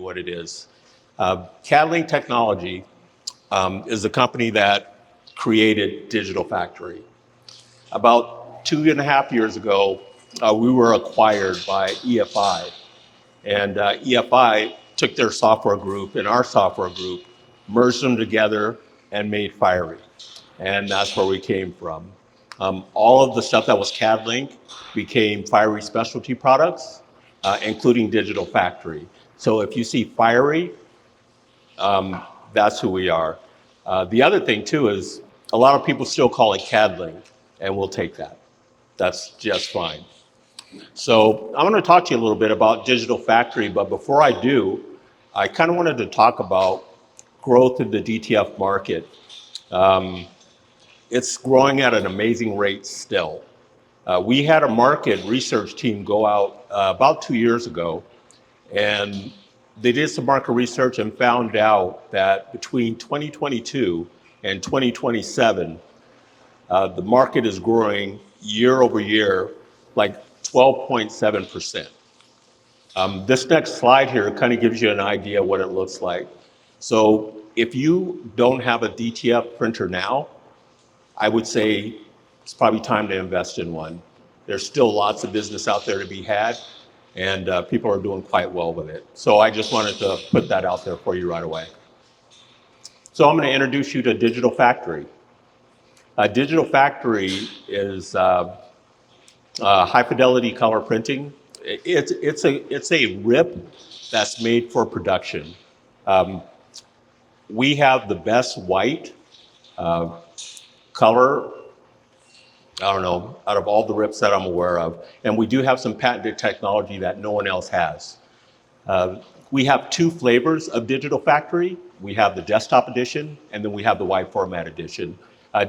what it is. CadLink Technology is the company that created Digital Factory. About 2.5 years ago, we were acquired by EFI. And EFI took their software group and our software group, merged them together, and made Fiery. And that's where we came from. All of the stuff that was CadLink became Fiery Specialty Products, including Digital Factory. So if you see Fiery, that's who we are. The other thing too is a lot of people still call it CadLink, and we'll take that. That's just fine. So I'm going to talk to you a little bit about Digital Factory, but before I do, I kind of wanted to talk about growth in the DTF market. It's growing at an amazing rate still. We had a market research team go out about 2 years ago, and they did some market research and found out that between 2022 and 2027, the market is growing year over year, like 12.7%. This next slide here kind of gives you an idea what it looks like. So if you don't have a DTF printer now, I would say it's probably time to invest in one. There's still lots of business out there to be had, and people are doing quite well with it. So I just wanted to put that out there for you right away. So I'm going to introduce you to Digital Factory. Digital Factory is high fidelity color printing. It's a RIP that's made for production. We have the best white color, I don't know, out of all the RIPs that I'm aware of. And we do have some patented technology that no one else has. We have 2 flavors of Digital Factory. We have the desktop edition, and then we have the wide format edition.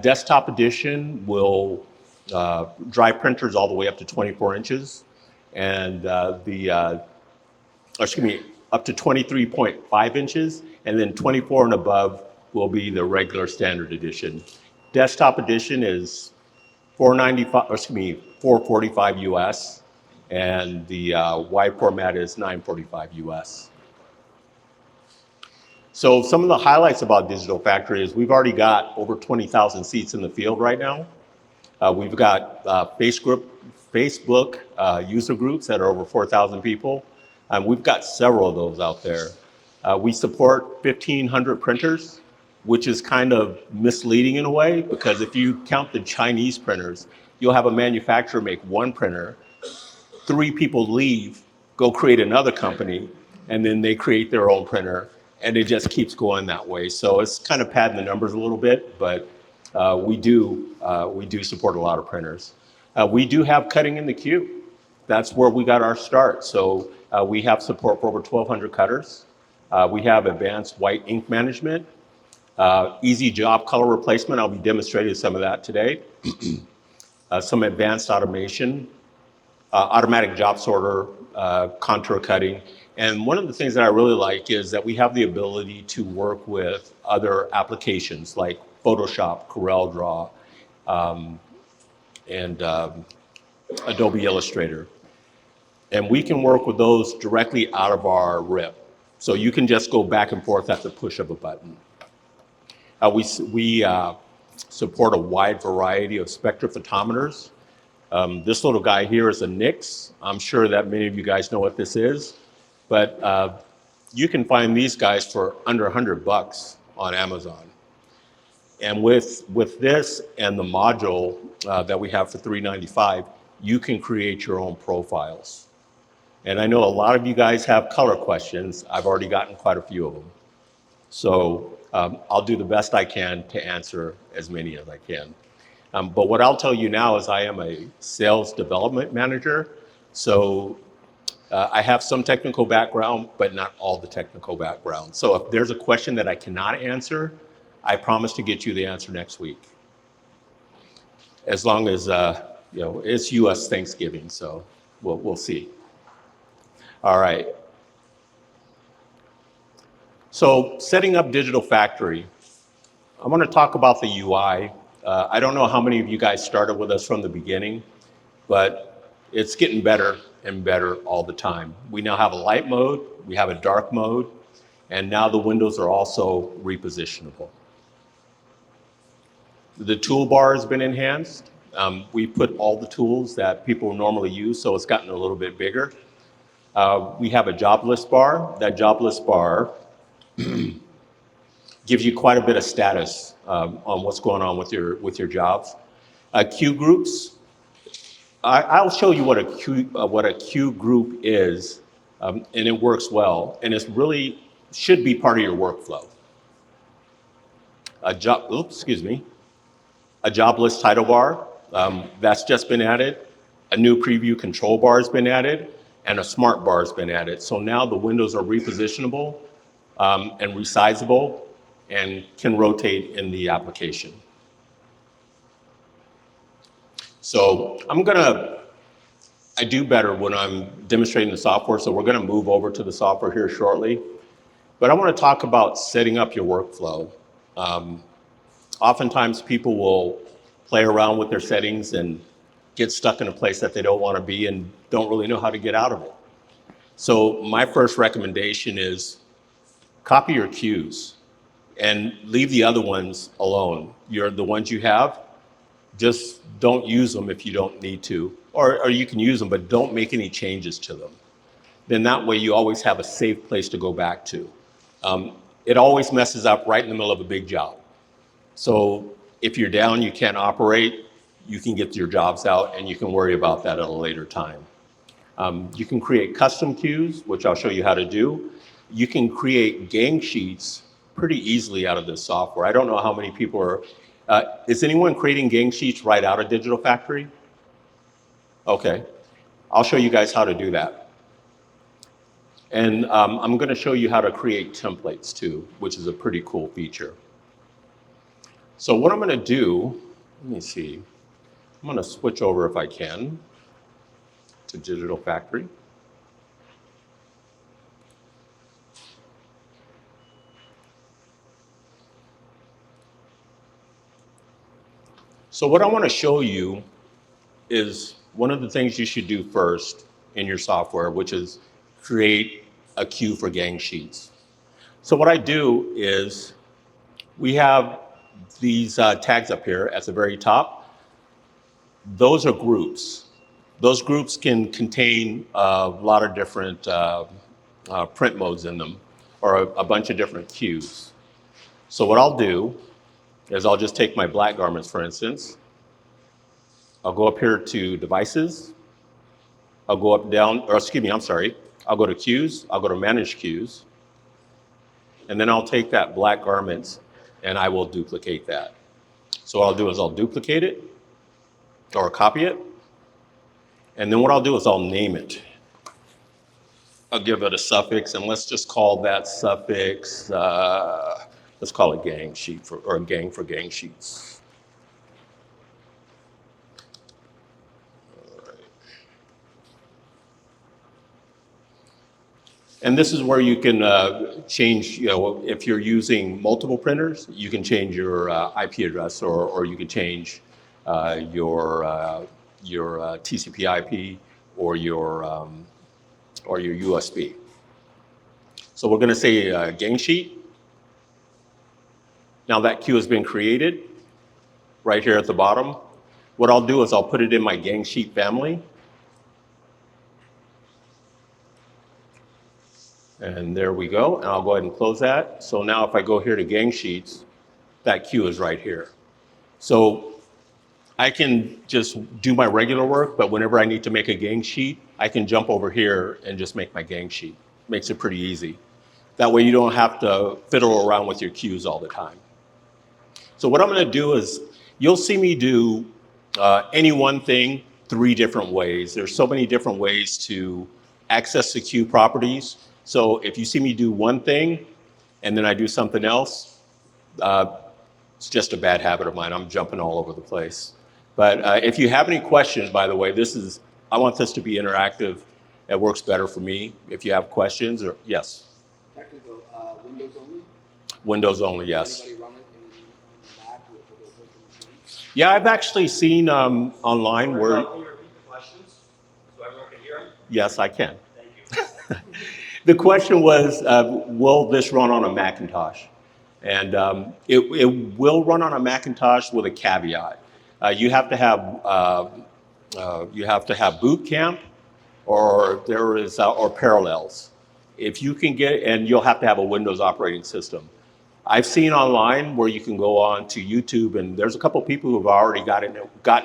Desktop edition will dry printers all the way up to 24 inches, and up to 23.5 inches, and then 24 and above will be the regular standard edition. Desktop edition is $445 US, and the wide format is $945 US. So some of the highlights about Digital Factory is we've already got over 20,000 seats in the field right now. We've got Facebook user groups that are over 4,000 people. We've got several of those out there. We support 1,500 printers, which is kind of misleading in a way, because if you count the Chinese printers, you'll have a manufacturer make one printer, 3 people leave, go create another company, and then they create their own printer, and it just keeps going that way. So it's kind of padding the numbers a little bit, but we do support a lot of printers. We do have cutting in the queue. That's where we got our start. So we have support for over 1,200 cutters. We have advanced white ink management, easy job color replacement. I'll be demonstrating some of that today. Some advanced automation, automatic job sorter, contour cutting. And one of the things that I really like is that we have the ability to work with other applications like Photoshop, CorelDRAW, and Adobe Illustrator. And we can work with those directly out of our RIP. So you can just go back and forth at the push of a button. We support a wide variety of spectrophotometers. This little guy here is a NIX. I'm sure that many of you guys know what this is, but you can find these guys for under $100 on Amazon. And with this and the module that we have for $395, you can create your own profiles. And I know a lot of you guys have color questions. I've already gotten quite a few of them. So I'll do the best I can to answer as many as I can. But what I'll tell you now is I am a sales development manager. So I have some technical background, but not all the technical background. So if there's a question that I cannot answer, I promise to get you the answer next week. As long as, it's US Thanksgiving, so we'll see. All right. So setting up Digital Factory, I want to talk about the UI. I don't know how many of you guys started with us from the beginning, but it's getting better and better all the time. We now have a light mode, we have a dark mode, and now the windows are also repositionable. The toolbar has been enhanced. We put all the tools that people normally use, so it's gotten a little bit bigger. We have a job list bar. That job list bar gives you quite a bit of status on what's going on with your jobs. Queue groups. I'll show you what a queue group is, and it works well, and it's really should be part of your workflow. A job list title bar, that's just been added. A new preview control bar has been added, and a smart bar has been added. So now the windows are repositionable and resizable and can rotate in the application. So I do better when I'm demonstrating the software, so we're gonna move over to the software here shortly. But I wanna talk about setting up your workflow. Oftentimes people will play around with their settings and get stuck in a place that they don't wanna be and don't really know how to get out of it. So my first recommendation is copy your queues and leave the other ones alone. The ones you have, just don't use them if you don't need to, or you can use them, but don't make any changes to them. Then that way you always have a safe place to go back to. It always messes up right in the middle of a big job. So if you're down, you can't operate, you can get your jobs out and you can worry about that at a later time. You can create custom queues, which I'll show you how to do. You can create gang sheets pretty easily out of this software. I don't know how many people are, is anyone creating gang sheets right out of Digital Factory? Okay, I'll show you guys how to do that. And I'm gonna show you how to create templates too, which is a pretty cool feature. So what I'm gonna do, let me see, I'm gonna switch over if I can to Digital Factory. So what I want to show you is one of the things you should do first in your software, which is create a queue for gang sheets. So what I do is we have these tags up here at the very top. Those are groups. Those groups can contain a lot of different print modes in them, or a bunch of different queues. So what I'll do is I'll just take my black garments, for instance. I'll go up here to devices. I'll go up down, or excuse me, I'm sorry. I'll go to queues, I'll go to manage queues. And then I'll take that black garments and I will duplicate that. So what I'll do is I'll duplicate it or copy it. And then what I'll do is I'll name it. I'll give it a suffix, and let's just call that suffix, let's call it gang sheet or gang for gang sheets. All right. And this is where you can change, if you're using multiple printers, you can change your IP address, or you can change your TCP IP or your USB. So we're going to say gang sheet. Now that queue has been created right here at the bottom. What I'll do is I'll put it in my gang sheet family. And there we go. And I'll go ahead and close that. So now if I go here to gang sheets, that queue is right here. So I can just do my regular work, but whenever I need to make a gang sheet, I can jump over here and just make my gang sheet. Makes it pretty easy. That way you don't have to fiddle around with your queues all the time. So what I'm gonna do is, you'll see me do any one thing 3 different ways. There's so many different ways to access the queue properties. So if you see me do one thing and then I do something else, it's just a bad habit of mine. I'm jumping all over the place. But if you have any questions, by the way, I want this to be interactive. It works better for me. If you have questions, or yes? Technical, Windows only? Windows only, yes. Anybody run it in Mac with virtual machines? Yeah, I've actually seen online where. Can you repeat the questions? So everyone can hear him? Yes, I can. Thank you. The question was, will this run on a Macintosh? And it will run on a Macintosh with a caveat. You have to have boot camp, or there is or parallels. If you can get, and you'll have to have a Windows operating system. I've seen online where you can go on to YouTube, and there's a couple people who've already gotten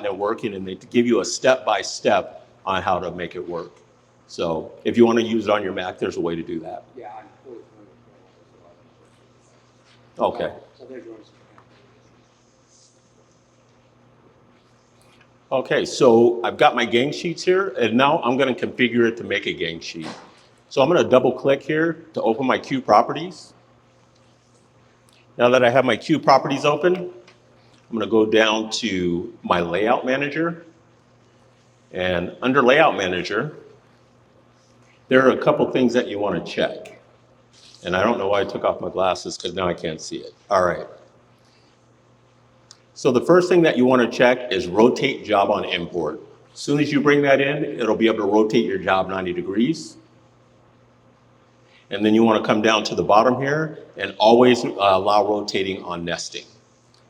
it working, and they give you a step-by-step on how to make it work. So if you want to use it on your Mac, there's a way to do that. Yeah, I'm fully familiar with that. Okay. So they're doing some. Okay, so I've got my gang sheets here, and now I'm going to configure it to make a gang sheet. So I'm going to double click here to open my queue properties. Now that I have my queue properties open, I'm going to go down to my layout manager. And under layout manager, there are a couple things that you want to check. And I don't know why I took off my glasses because now I can't see it. All right. So the first thing that you want to check is rotate job on import. As soon as you bring that in, it'll be able to rotate your job 90 degrees. And then you want to come down to the bottom here and always allow rotating on nesting.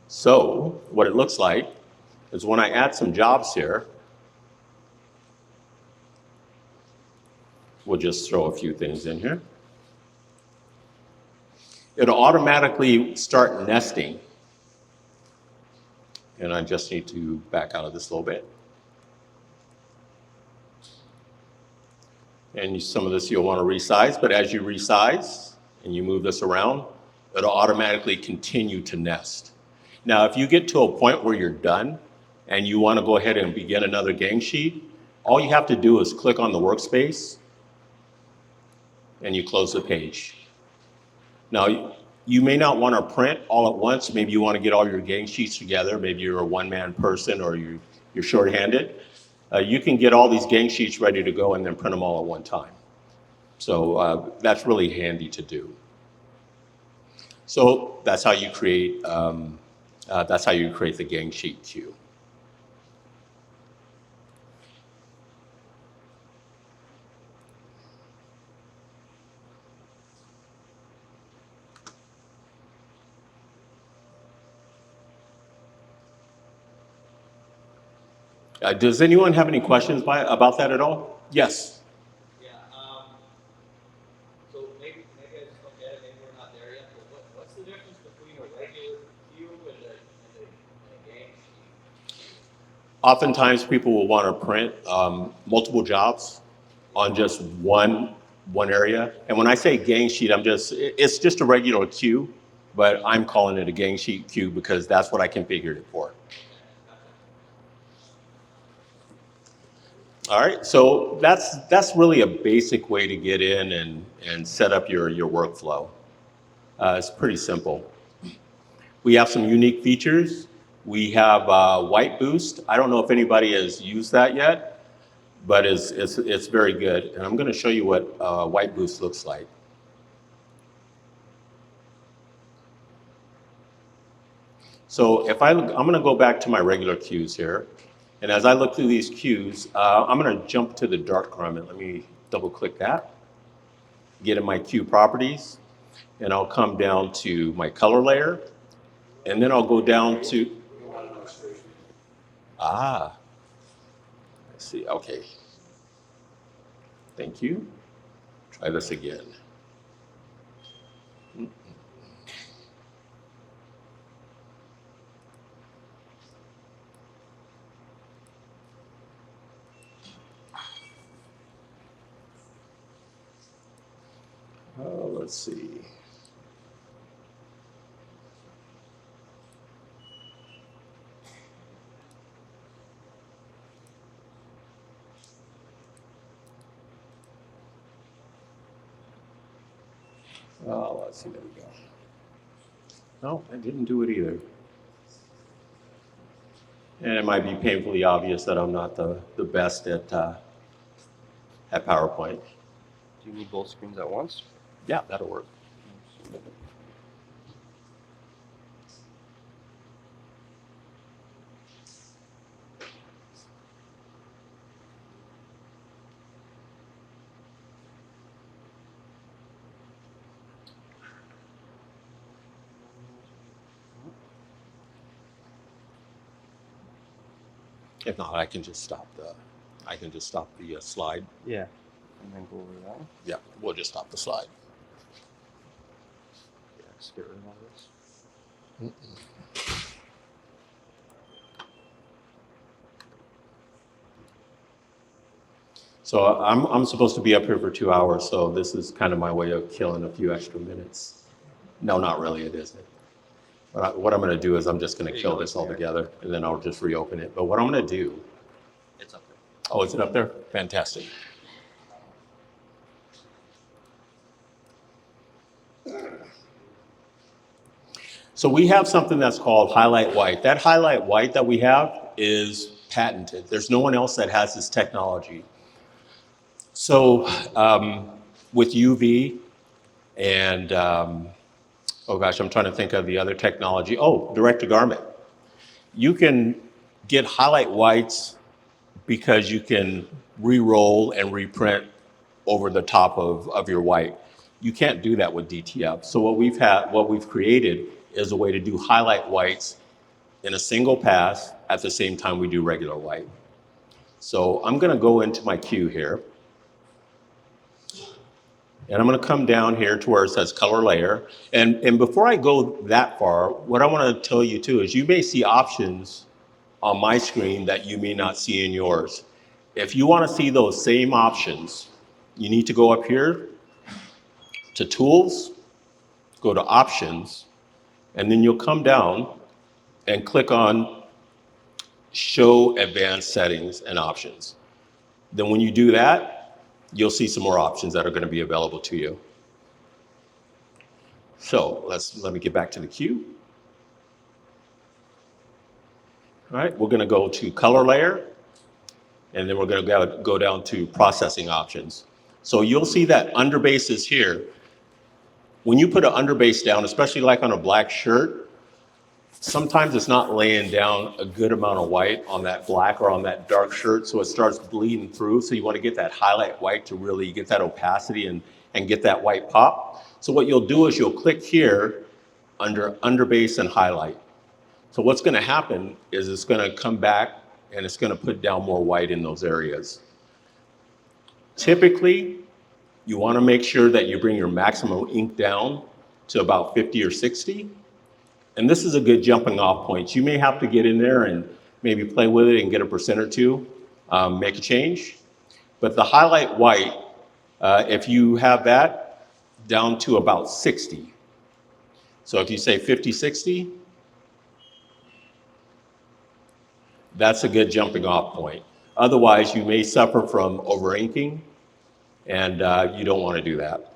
So what it looks like is when I add some jobs here, we'll just throw a few things in here. It'll automatically start nesting. And I just need to back out of this a little bit. And some of this you'll want to resize, but as you resize and you move this around, it'll automatically continue to nest. Now, if you get to a point where you're done and you want to go ahead and begin another gang sheet, all you have to do is click on the workspace and you close the page. Now, you may not want to print all at once. Maybe you want to get all your gang sheets together. Maybe you're a one-man person or you're shorthanded. You can get all these gang sheets ready to go and then print them all at one time. So that's really handy to do. So that's how you create the gang sheet queue. Does anyone have any questions about that at all? Yes. Yeah. So maybe I just don't get it. Maybe we're not there yet. But what's the difference between a regular queue and a gang sheet? Oftentimes people will want to print multiple jobs on just one area. And when I say gang sheet, it's just a regular queue, but I'm calling it a gang sheet queue because that's what I configured it for. All right, so that's really a basic way to get in and set up your workflow. It's pretty simple. We have some unique features. We have white boost. I don't know if anybody has used that yet, but it's very good. And I'm going to show you what white boost looks like. So I'm going to go back to my regular queues here. And as I look through these queues, I'm going to jump to the dark garment. Let me double click that. Get in my queue properties, and I'll come down to my color layer. And then I'll go down to, let's see, okay. Thank you. Try this again. Let's see. Let's see, there we go. No, I didn't do it either. And it might be painfully obvious that I'm not the best at PowerPoint. Do you need both screens at once? Yeah, that'll work. If not, I can just stop the slide. Yeah. And then go over that one. Yeah, we'll just stop the slide. Yeah, just get rid of all this. So I'm supposed to be up here for 2 hours, so this is kind of my way of killing a few extra minutes. No, not really, it isn't. But what I'm going to do is I'm just going to kill this altogether, and then I'll just reopen it. But what I'm going to do... It's up there. Oh, is it up there? Fantastic. So we have something that's called highlight white. That highlight white that we have is patented. There's no one else that has this technology. So with UV and, oh gosh, I'm trying to think of the other technology. Oh, direct to garment. You can get highlight whites because you can re-roll and reprint over the top of your white. You can't do that with DTF. So what we've created is a way to do highlight whites in a single pass at the same time we do regular white. So I'm gonna go into my queue here. And I'm gonna come down here to where it says color layer. And before I go that far, what I wanna tell you too is you may see options on my screen that you may not see in yours. If you wanna see those same options, you need to go up here to Tools, go to Options, and then you'll come down and click on Show Advanced Settings and Options. Then when you do that, you'll see some more options that are gonna be available to you. So let me get back to the queue. All right, we're gonna go to Color Layer, and then we're gonna go down to Processing Options. So you'll see that underbase is here. When you put an underbase down, especially like on a black shirt, sometimes it's not laying down a good amount of white on that black or on that dark shirt, so it starts bleeding through. So you want to get that highlight white to really get that opacity and get that white pop. So what you'll do is you'll click here under underbase and highlight. So what's going to happen is it's going to come back and it's going to put down more white in those areas. Typically, you want to make sure that you bring your maximum ink down to about 50 or 60. And this is a good jumping off point. You may have to get in there and maybe play with it and get a percent or two, make a change. But the highlight white, if you have that down to about 60. So if you say 50, 60, that's a good jumping off point. Otherwise, you may suffer from over inking, and you don't want to do that.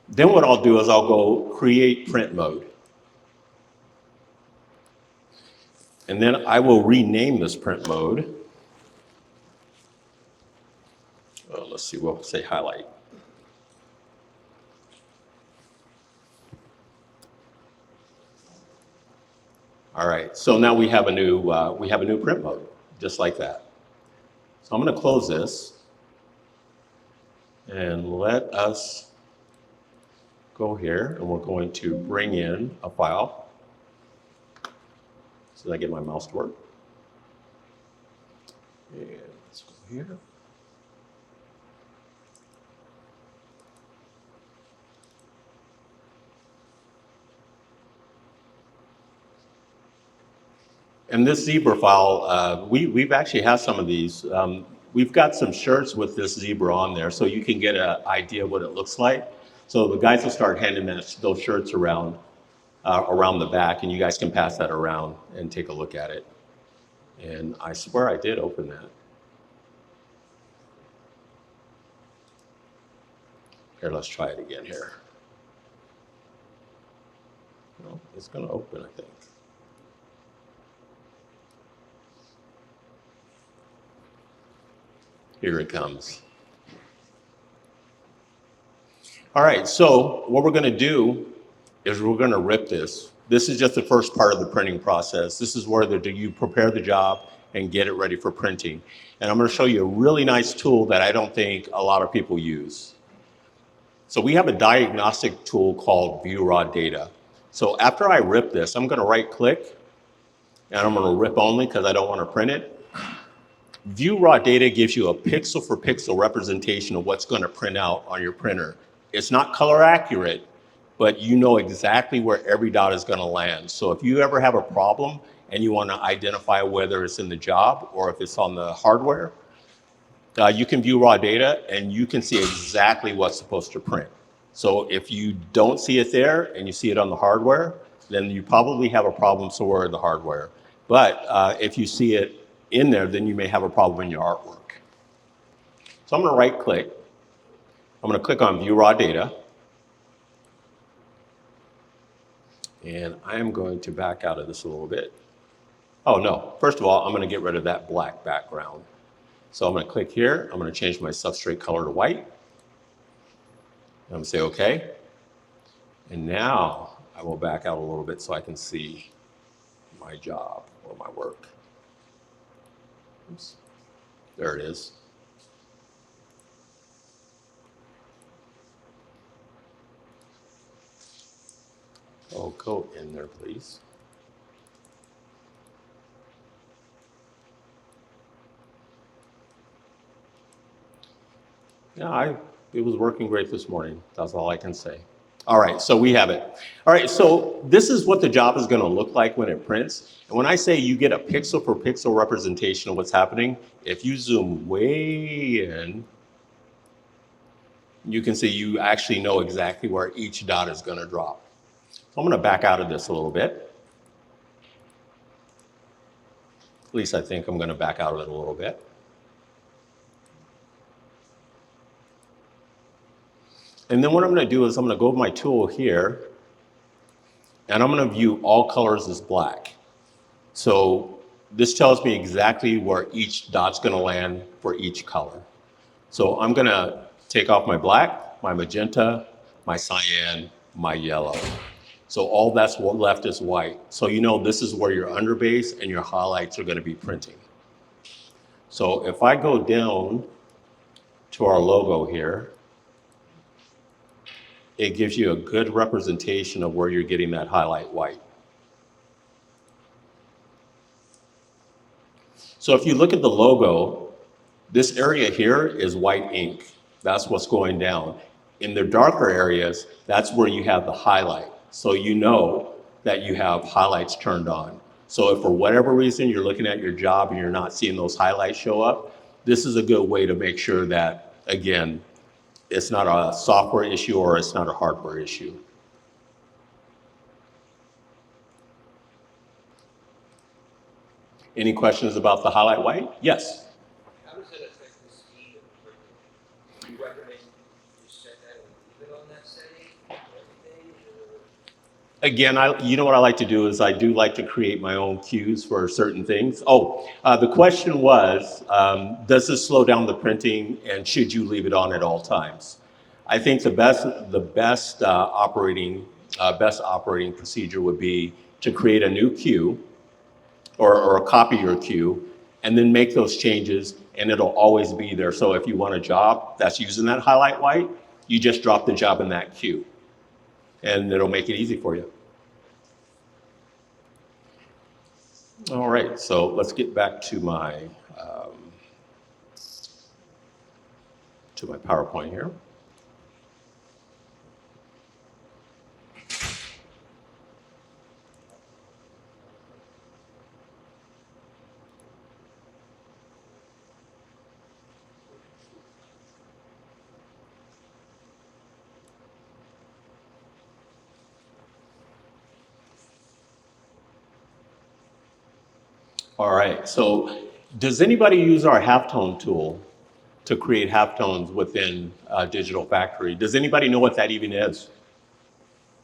Then what I'll do is I'll go create print mode. And then I will rename this print mode. Let's see, we'll say highlight. All right, so now we have a new print mode, just like that. So I'm going to close this and let us go here, and we're going to bring in a file. So that I get my mouse to work. And let's go here. And this zebra file, we've actually had some of these. We've got some shirts with this zebra on there, so you can get an idea what it looks like. So the guys will start handing those shirts around the back, and you guys can pass that around and take a look at it. And I swear I did open that. Here, let's try it again here. Well, it's going to open, I think. Here it comes. All right, so what we're going to do is we're going to rip this. This is just the first part of the printing process. This is where you prepare the job and get it ready for printing. And I'm going to show you a really nice tool that I don't think a lot of people use. So we have a diagnostic tool called View Raw Data. So after I rip this, I'm going to right click and I'm going to rip only because I don't want to print it. view raw data gives you a pixel for pixel representation of what's going to print out on your printer. It's not color accurate, but you know exactly where every dot is going to land. So if you ever have a problem and you want to identify whether it's in the job or if it's on the hardware, you can view raw data and you can see exactly what's supposed to print. So if you don't see it there and you see it on the hardware, then you probably have a problem somewhere in the hardware. But if you see it in there, then you may have a problem in your artwork. So I'm going to right click. I'm going to click on View Raw Data. And I am going to back out of this a little bit. Oh no, first of all, I'm going to get rid of that black background. So I'm going to click here. I'm going to change my substrate color to white. I'm going to say OK. And now I will back out a little bit so I can see my job or my work. Oops. There it is. Oh, go in there, please. Yeah, it was working great this morning. That's all I can say. All right, so we have it. All right, so this is what the job is going to look like when it prints. And when I say you get a pixel per pixel representation of what's happening, if you zoom way in, you can see you actually know exactly where each dot is going to drop. So I'm going to back out of this a little bit. At least I think I'm going to back out of it a little bit. And then what I'm going to do is I'm going to go with my tool here, and I'm going to view all colors as black. So this tells me exactly where each dot's going to land for each color. So I'm going to take off my black, my magenta, my cyan, my yellow. So all that's left is white. So you know this is where your underbase and your highlights are going to be printing. So if I go down to our logo here, it gives you a good representation of where you're getting that highlight white. So if you look at the logo, this area here is white ink. That's what's going down. In the darker areas, that's where you have the highlight. So you know that you have highlights turned on. So if for whatever reason you're looking at your job and you're not seeing those highlights show up, this is a good way to make sure that, again, it's not a software issue or it's not a hardware issue. Any questions about the highlight white? Yes. How does it affect the speed of the printing? Do you recommend you set that and leave it on that setting every day? Again, you know what I like to do is I do like to create my own cues for certain things. Oh, the question was, does this slow down the printing and should you leave it on at all times? I think the best operating procedure would be to create a new cue or copy your cue and then make those changes and it'll always be there. So if you want a job that's using that highlight white, you just drop the job in that cue and it'll make it easy for you. All right, so let's get back to my PowerPoint here. All right, so does anybody use our halftone tool to create halftones within Digital Factory? Does anybody know what that even is?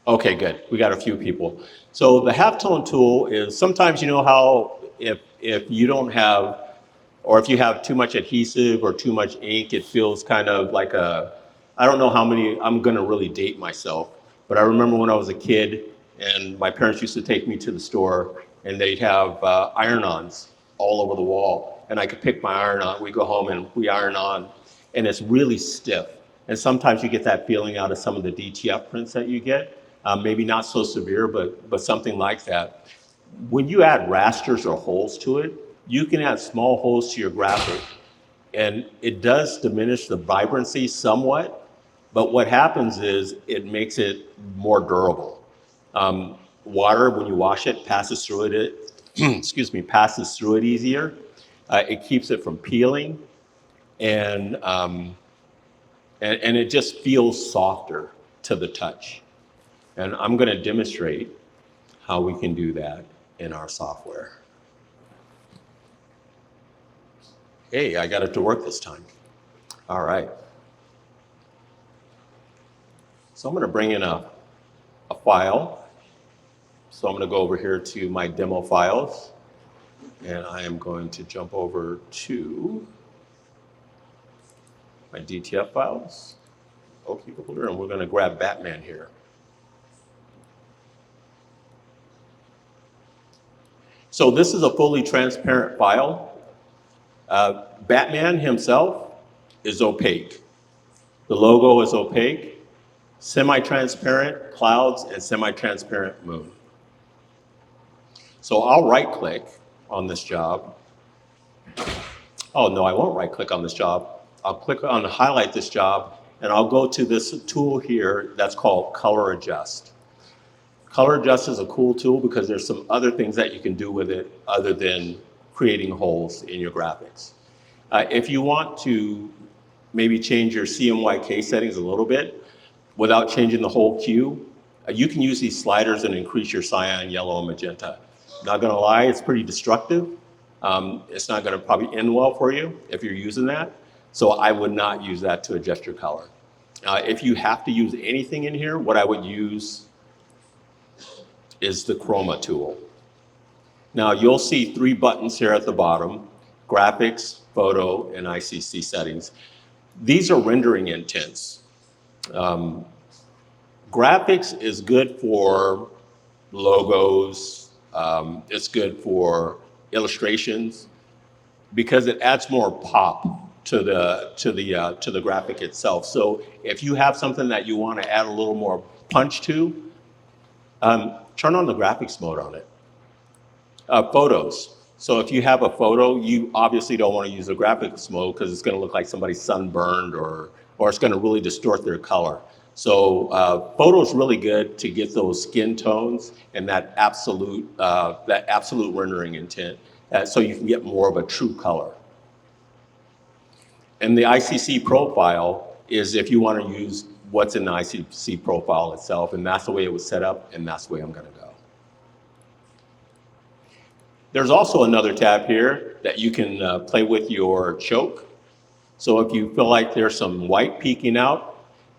Okay, good. We got a few people. So the halftone tool is sometimes you know how if you don't have, or if you have too much adhesive or too much ink, it feels kind of like I don't know how many, I'm gonna really date myself, but I remember when I was a kid and my parents used to take me to the store and they'd have iron-ons all over the wall. And I could pick my iron-on, we go home and we iron on, and it's really stiff. And sometimes you get that feeling out of some of the DTF prints that you get. Maybe not so severe, but something like that. When you add rasters or holes to it, you can add small holes to your graphic, and it does diminish the vibrancy somewhat, but what happens is it makes it more durable. Water, when you wash it, passes through it, excuse me, passes through it easier. It keeps it from peeling, and, and it just feels softer to the touch. And I'm going to demonstrate how we can do that in our software. Hey, I got it to work this time. All right. So I'm going to bring in a file. So I'm going to go over here to my demo files, and I am going to jump over to my DTF files. Okay, and we're going to grab Batman here. So this is a fully transparent file. Batman himself is opaque. The logo is opaque, semi-transparent clouds, and semi-transparent moon. So I'll right-click on this job. Oh, no, I won't right-click on this job. I'll click on highlight this job, and I'll go to this tool here that's called Color Adjust. Color Adjust is a cool tool because there's some other things that you can do with it other than creating holes in your graphics. If you want to maybe change your CMYK settings a little bit without changing the whole queue, you can use these sliders and increase your cyan, yellow, and magenta. Not gonna lie, it's pretty destructive. It's not gonna probably end well for you if you're using that. So I would not use that to adjust your color. If you have to use anything in here, what I would use is the chroma tool. Now you'll see 3 buttons here at the bottom: graphics, photo, and ICC settings. These are rendering intents. Graphics is good for logos. It's good for illustrations because it adds more pop to the graphic itself. So if you have something that you want to add a little more punch to, turn on the graphics mode on it. Photos. So if you have a photo, you obviously don't want to use the graphics mode because it's going to look like somebody's sunburned or it's going to really distort their color. So photo is really good to get those skin tones and that absolute rendering intent, so you can get more of a true color. And the ICC profile is if you want to use what's in the ICC profile itself, and that's the way it was set up, and that's the way I'm going to go. There's also another tab here that you can play with your choke. So if you feel like there's some white peeking out,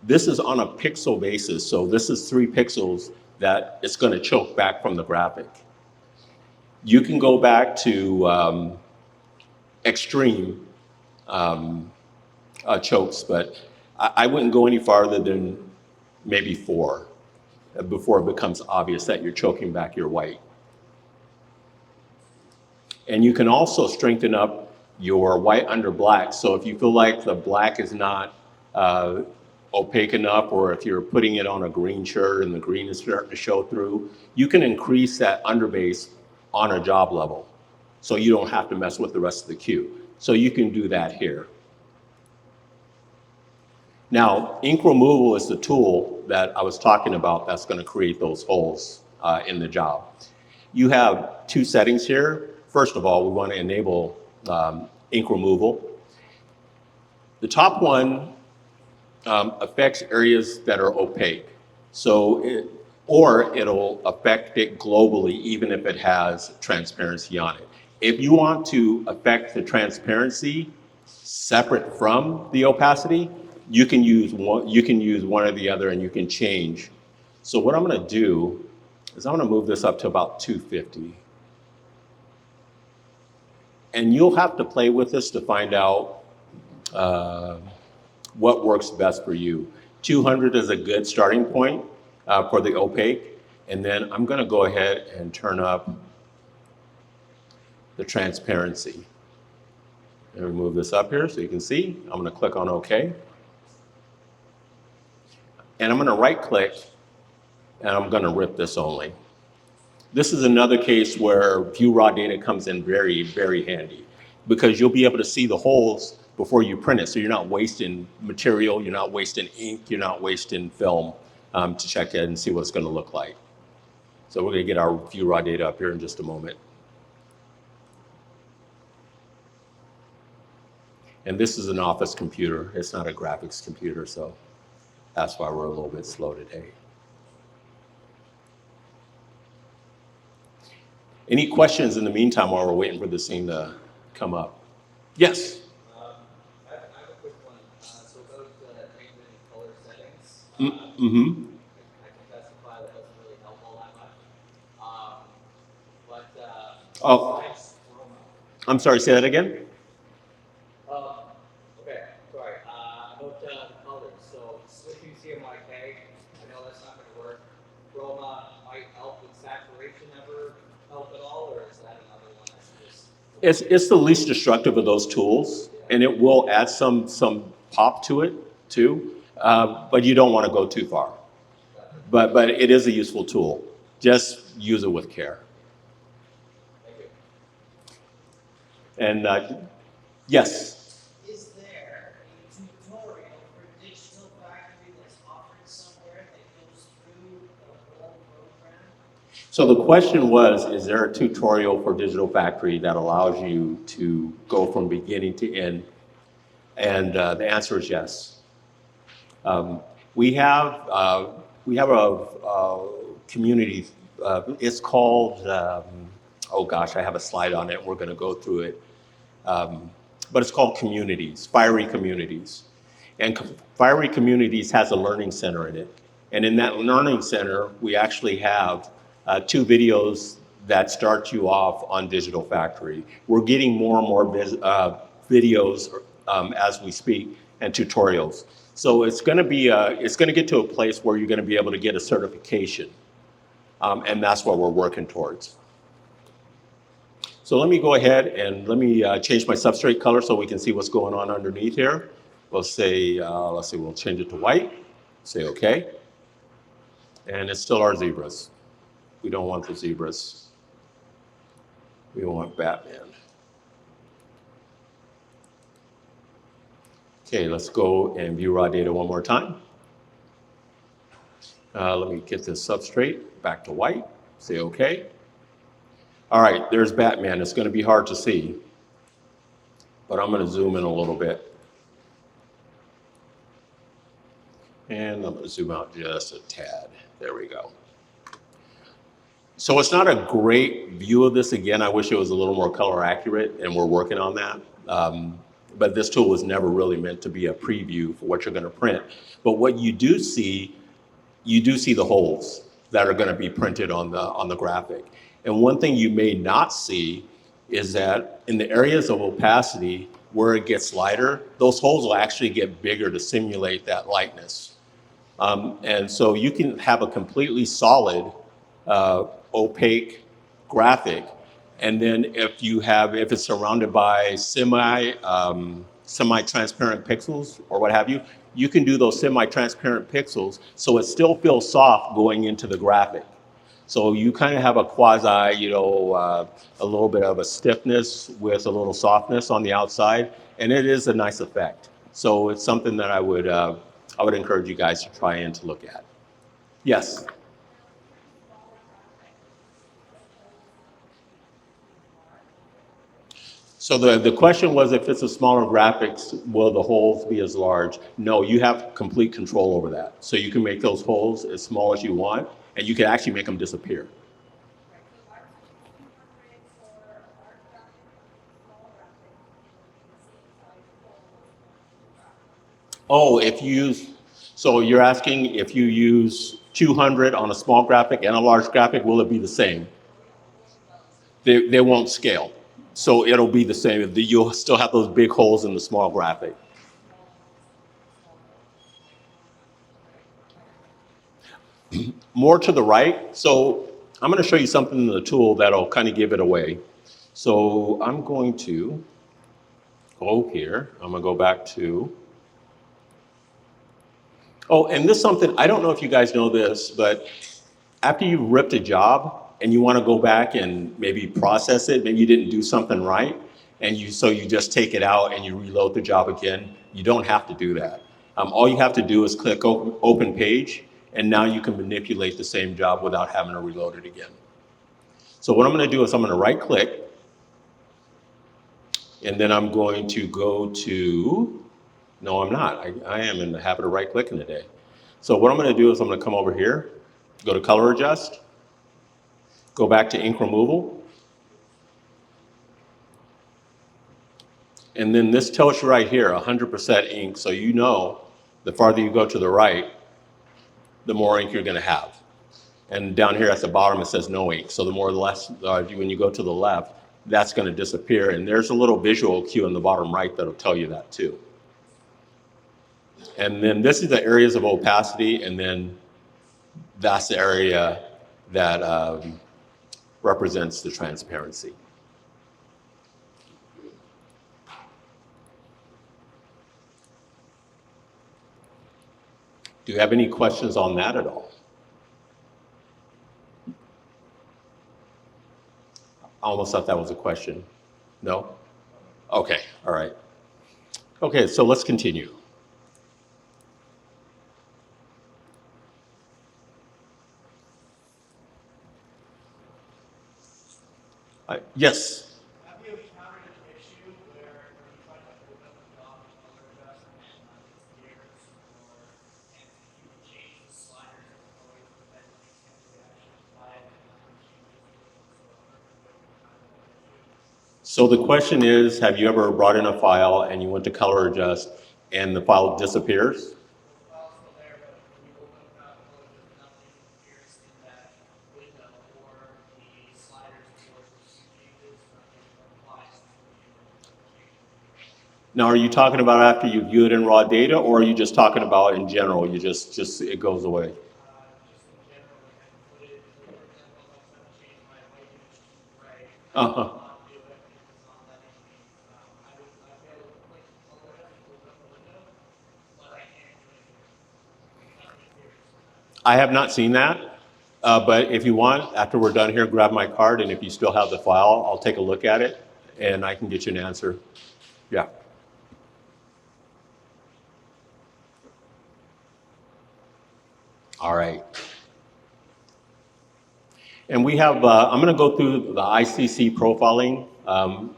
this is on a pixel basis. So this is 3 pixels that it's going to choke back from the graphic. You can go back to extreme chokes, but I wouldn't go any farther than maybe 4 before it becomes obvious that you're choking back your white. And you can also strengthen up your white under black. So if you feel like the black is not opaque enough, or if you're putting it on a green shirt and the green is starting to show through, you can increase that underbase on a job level. So you don't have to mess with the rest of the queue. So you can do that here. Now, ink removal is the tool that I was talking about that's going to create those holes in the job. You have 2 settings here. First of all, we want to enable ink removal. The top one affects areas that are opaque. So it'll affect it globally, even if it has transparency on it. If you want to affect the transparency separate from the opacity, you can use one or the other, and you can change. So what I'm going to do is I'm going to move this up to about 250. And you'll have to play with this to find out what works best for you. 200 is a good starting point for the opaque. And then I'm going to go ahead and turn up the transparency. And move this up here so you can see. I'm going to click on OK. And I'm going to right click, and I'm going to rip this only. This is another case where view raw data comes in very, very handy because you'll be able to see the holes before you print it. So you're not wasting material, you're not wasting ink, you're not wasting film to check it and see what it's going to look like. So we're going to get our view raw data up here in just a moment. And this is an office computer. It's not a graphics computer, so that's why we're a little bit slow today. Any questions in the meantime while we're waiting for this thing to come up? Yes? I have a quick one. So about changing color settings, Mm-hmm. I can testify that doesn't really help all that much. Oh, Besides chroma. I'm sorry, say that again? Okay, sorry. About the colors. So switching CMYK, I know that's not going to work. Chroma might help with saturation ever help at all, or is that another one that's just? It's the least destructive of those tools, and it will add some pop to it too, but you don't want to go too far. But it is a useful tool. Just use it with care. Thank you. And yes, Is there a tutorial for Digital Factory that's offered somewhere that goes through the whole program? so the question was, is there a tutorial for Digital Factory that allows you to go from beginning to end? And the answer is yes. We have a community. It's called. Oh gosh, I have a slide on it. We're going to go through it. But it's called Communities, Fiery Communities. And Fiery Communities has a learning center in it. And in that learning center, we actually have 2 videos that start you off on Digital Factory. We're getting more and more videos as we speak and tutorials. So it's going to get to a place where you're going to be able to get a certification. And that's what we're working towards. So let me go ahead and let me change my substrate color so we can see what's going on underneath here. We'll say, let's see, we'll change it to white. Say okay. And it's still our zebras. We don't want the zebras. We want Batman. Okay, let's go and view raw data one more time. Let me get this substrate back to white. Say okay. All right, there's Batman. It's going to be hard to see, but I'm going to zoom in a little bit. And I'm going to zoom out just a tad. There we go. So it's not a great view of this. Again, I wish it was a little more color accurate, and we're working on that. But this tool was never really meant to be a preview for what you're going to print. But what you do see the holes that are going to be printed on the graphic. And one thing you may not see is that in the areas of opacity where it gets lighter, those holes will actually get bigger to simulate that lightness. And so you can have a completely solid, opaque graphic. And then if it's surrounded by semi-transparent pixels or what have you, you can do those semi-transparent pixels so it still feels soft going into the graphic. So you kind of have a quasi, a little bit of a stiffness with a little softness on the outside, and it is a nice effect. So it's something that I would encourage you guys to try and to look at. Yes. So the question was, if it's a smaller graphics, will the holes be as large? No, you have complete control over that. So you can make those holes as small as you want, and you can actually make them disappear. Oh, so you're asking if you use 200 on a small graphic and a large graphic, will it be the same? They won't scale. So it'll be the same. You'll still have those big holes in the small graphic. More to the right. So I'm going to show you something in the tool that'll kind of give it away. So I'm going to go here. I'm going to go back to. Oh, and this is something, I don't know if you guys know this, but after you've ripped a job, and you want to go back and maybe process it, maybe you didn't do something right, and so you just take it out and you reload the job again, you don't have to do that. All you have to do is click open page, and now you can manipulate the same job without having to reload it again. So what I'm going to do is I'm going to right click, and then I'm going to go to, no, I'm not. I am in the habit of right clicking today. So what I'm going to do is I'm going to come over here, go to color adjust, go back to ink removal, and then this tells you right here 100% ink, so you know the farther you go to the right, the more ink you're going to have. And down here at the bottom it says no ink, so the more less, when you go to the left, that's going to disappear, and there's a little visual cue in the bottom right that'll tell you that too. And then this is the areas of opacity, and then that's the area that represents the transparency. Do you have any questions on that at all? I almost thought that was a question. No? Okay, all right. Okay, so let's continue. Yes? Have you encountered an issue where you try to open up the job and color adjust and disappears, or and you can change the sliders and colors, but then when you can't really actually apply it and nothing changes whatsoever? Have you encountered that issue? So the question is, have you ever brought in a file and you went to color adjust and the file disappears? The file's still there, but when you open up that color adjust, nothing appears in that window, or the sliders and colors changes, nothing applies to the Now, are you talking about after you view it in raw data, or are you just talking about in general, you just it goes away? just in general, like I can put it, like for example, if I was going to change my white image to gray, I Uh-huh. could not do it because it's not letting me. I'd be able to click color adjust and open up the window, but I can't do anything. Nothing appears. I have not seen that, but if you want, after we're done here, grab my card, and if you still have the file, I'll take a look at it, and I can get you an answer. Yeah. All right. And we have, I'm going to go through the ICC profiling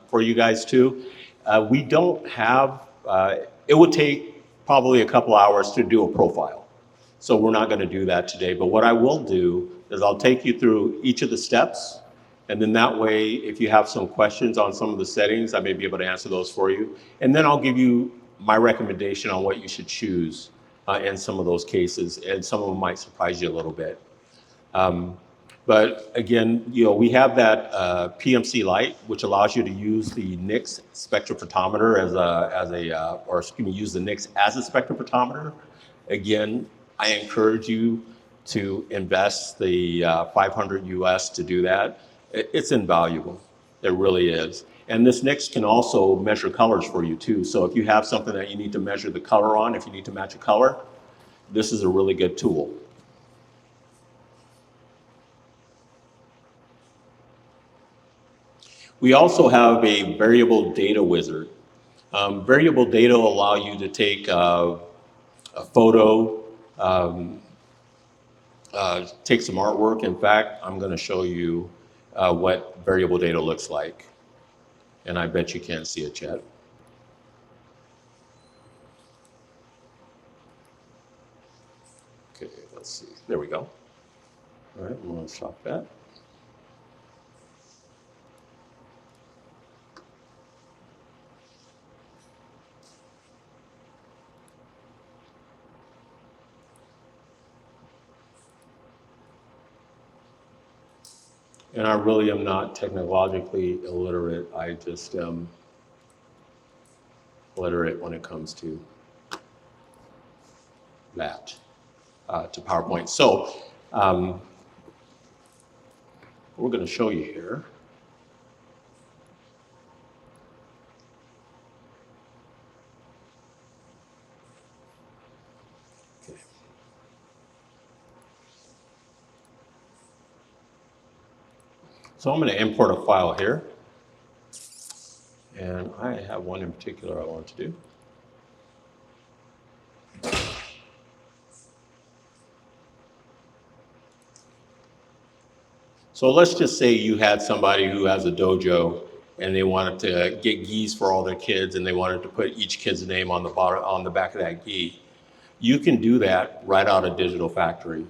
for you guys too. We don't have, it would take probably a couple hours to do a profile. So we're not going to do that today. But what I will do is I'll take you through each of the steps. And then that way, if you have some questions on some of the settings, I may be able to answer those for you. And then I'll give you my recommendation on what you should choose in some of those cases. And some of them might surprise you a little bit. But again, we have that PMC light, which allows you to use the NICS spectrophotometer use the NICS as a spectrophotometer. Again, I encourage you to invest the 500 US to do that. It's invaluable. It really is. And this NICS can also measure colors for you too. So if you have something that you need to measure the color on, if you need to match a color, this is a really good tool. We also have a variable data wizard. Variable data will allow you to take a photo, take some artwork. In fact, I'm going to show you what variable data looks like. And I bet you can't see it yet. Okay, let's see. There we go. All right, I'm going to stop that. And I really am not technologically illiterate. I just am literate when it comes to that, to PowerPoint. So we're going to show you here. So I'm going to import a file here. And I have one in particular I want to do. So let's just say you had somebody who has a dojo and they wanted to get gis for all their kids and they wanted to put each kid's name on the bottom, on the back of that gi. You can do that right out of Digital Factory.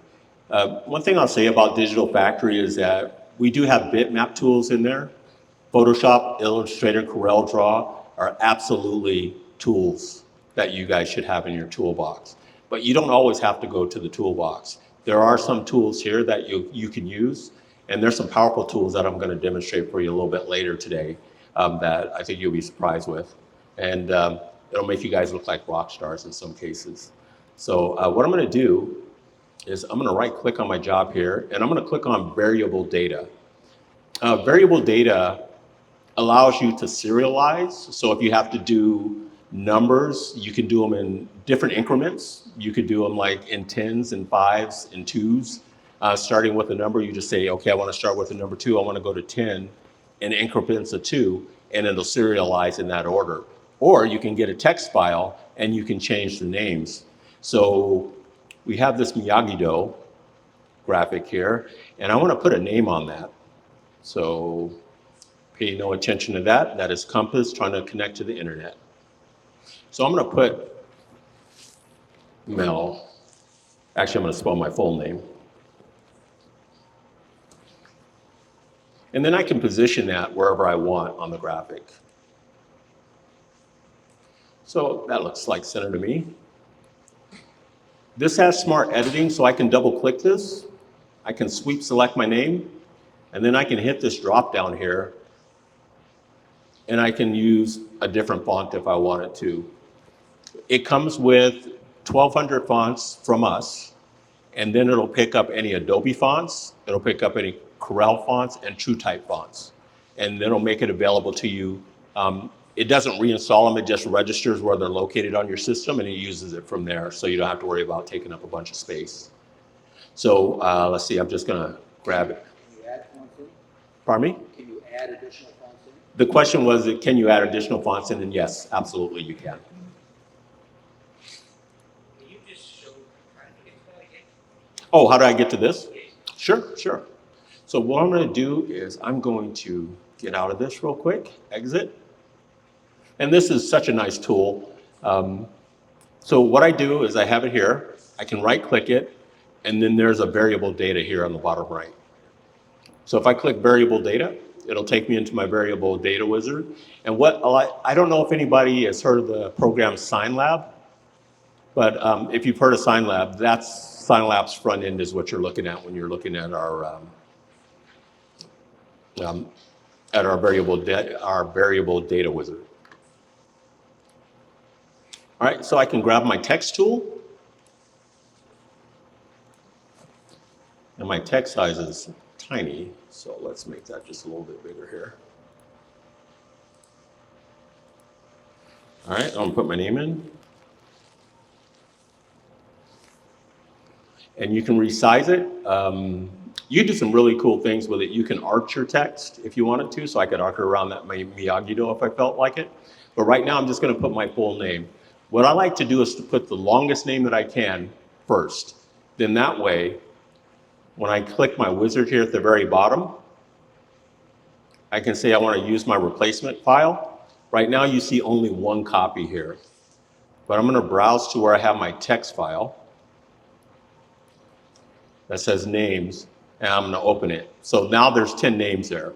One thing I'll say about Digital Factory is that we do have bitmap tools in there. Photoshop, Illustrator, CorelDRAW are absolutely tools that you guys should have in your toolbox. But you don't always have to go to the toolbox. There are some tools here that you can use, and there's some powerful tools that I'm going to demonstrate for you a little bit later today that I think you'll be surprised with. And it'll make you guys look like rock stars in some cases. So what I'm going to do is I'm going to right click on my job here, and I'm going to click on variable data. Variable data allows you to serialize. So if you have to do numbers, you can do them in different increments. You could do them like in 10s and 5s and 2s. Starting with a number, you just say, okay, I want to start with a number 2. I want to go to 10 in increments of 2, and it'll serialize in that order. Or you can get a text file and you can change the names. So we have this Miyagi-Do graphic here, and I want to put a name on that. So pay no attention to that. That is Compass trying to connect to the internet. So I'm going to put Mel. Actually, I'm going to spell my full name. And then I can position that wherever I want on the graphic. So that looks like center to me. This has smart editing, so I can double click this. I can sweep select my name, and then I can hit this drop down here, and I can use a different font if I wanted to. It comes with 1,200 fonts from us, and then it'll pick up any Adobe fonts, it'll pick up any Corel fonts and TrueType fonts, and then it'll make it available to you. It doesn't reinstall them, it just registers where they're located on your system and it uses it from there, so you don't have to worry about taking up a bunch of space. So let's see, I'm just gonna grab it. Can you add fonts in? Pardon me? Can you add additional fonts in? The question was, can you add additional fonts in? And yes, absolutely you can. Can you just show how to get to that again? Oh, how do I get to this? Sure, sure. So what I'm gonna do is I'm going to get out of this real quick, exit. And this is such a nice tool. So what I do is I have it here, I can right click it, and then there's a variable data here on the bottom right. So if I click variable data, it'll take me into my variable data wizard. And what I don't know if anybody has heard of the program SignLab, but if you've heard of SignLab, that's SignLab's front end is what you're looking at when you're looking at our variable data wizard. All right, so I can grab my text tool. And my text size is tiny, so let's make that just a little bit bigger here. All right, I'm gonna put my name in. And you can resize it. You do some really cool things with it. You can arch your text if you wanted to, so I could arc around that Miyagi-Do if I felt like it. But right now I'm just gonna put my full name. What I like to do is to put the longest name that I can first. Then that way, when I click my wizard here at the very bottom, I can say I want to use my replacement file. Right now you see only one copy here, but I'm going to browse to where I have my text file that says names, and I'm going to open it. So now there's 10 names there.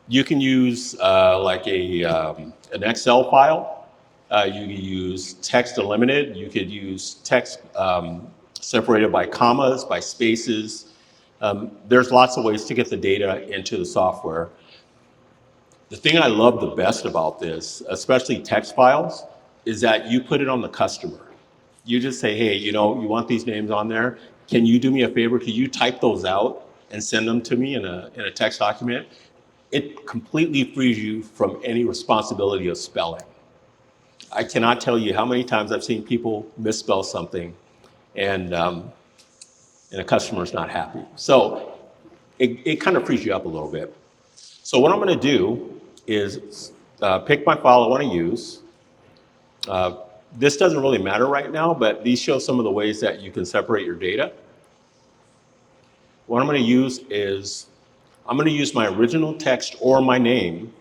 You can use like an Excel file. You can use text delimited. You could use text separated by commas, by spaces. There's lots of ways to get the data into the software. The thing I love the best about this, especially text files, is that you put it on the customer. You just say, hey, you know, you want these names on there. Can you do me a favor? Can you type those out and send them to me in a text document? It completely frees you from any responsibility of spelling. I cannot tell you how many times I've seen people misspell something and a customer's not happy. So it kind of frees you up a little bit. So what I'm going to do is pick my file I want to use. This doesn't really matter right now, but these show some of the ways that you can separate your data. What I'm going to use is, I'm going to use my original text or my name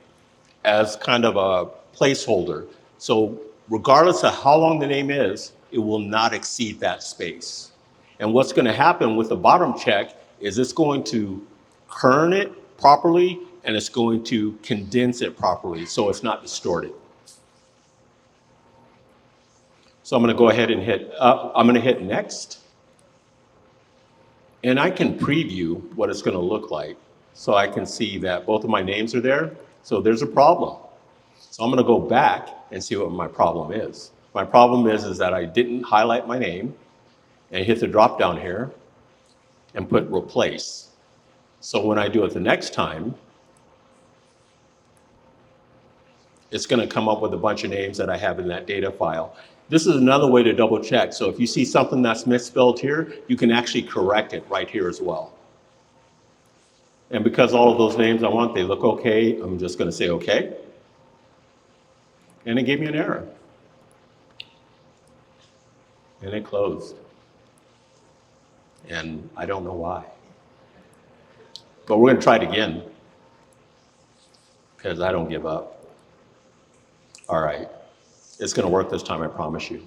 as kind of a placeholder. So regardless of how long the name is, it will not exceed that space. And what's going to happen with the bottom check is it's going to kern it properly and it's going to condense it properly so it's not distorted. So I'm going to go ahead and I'm going to hit next. And I can preview what it's going to look like. So I can see that both of my names are there. So there's a problem. So I'm going to go back and see what my problem is. My problem is that I didn't highlight my name and hit the drop down here and put replace. So when I do it the next time, it's going to come up with a bunch of names that I have in that data file. This is another way to double check. So if you see something that's misspelled here, you can actually correct it right here as well. And because all of those names I want, they look okay, I'm just going to say okay. And it gave me an error. And it closed. And I don't know why. But we're going to try it again, because I don't give up. All right. It's going to work this time, I promise you.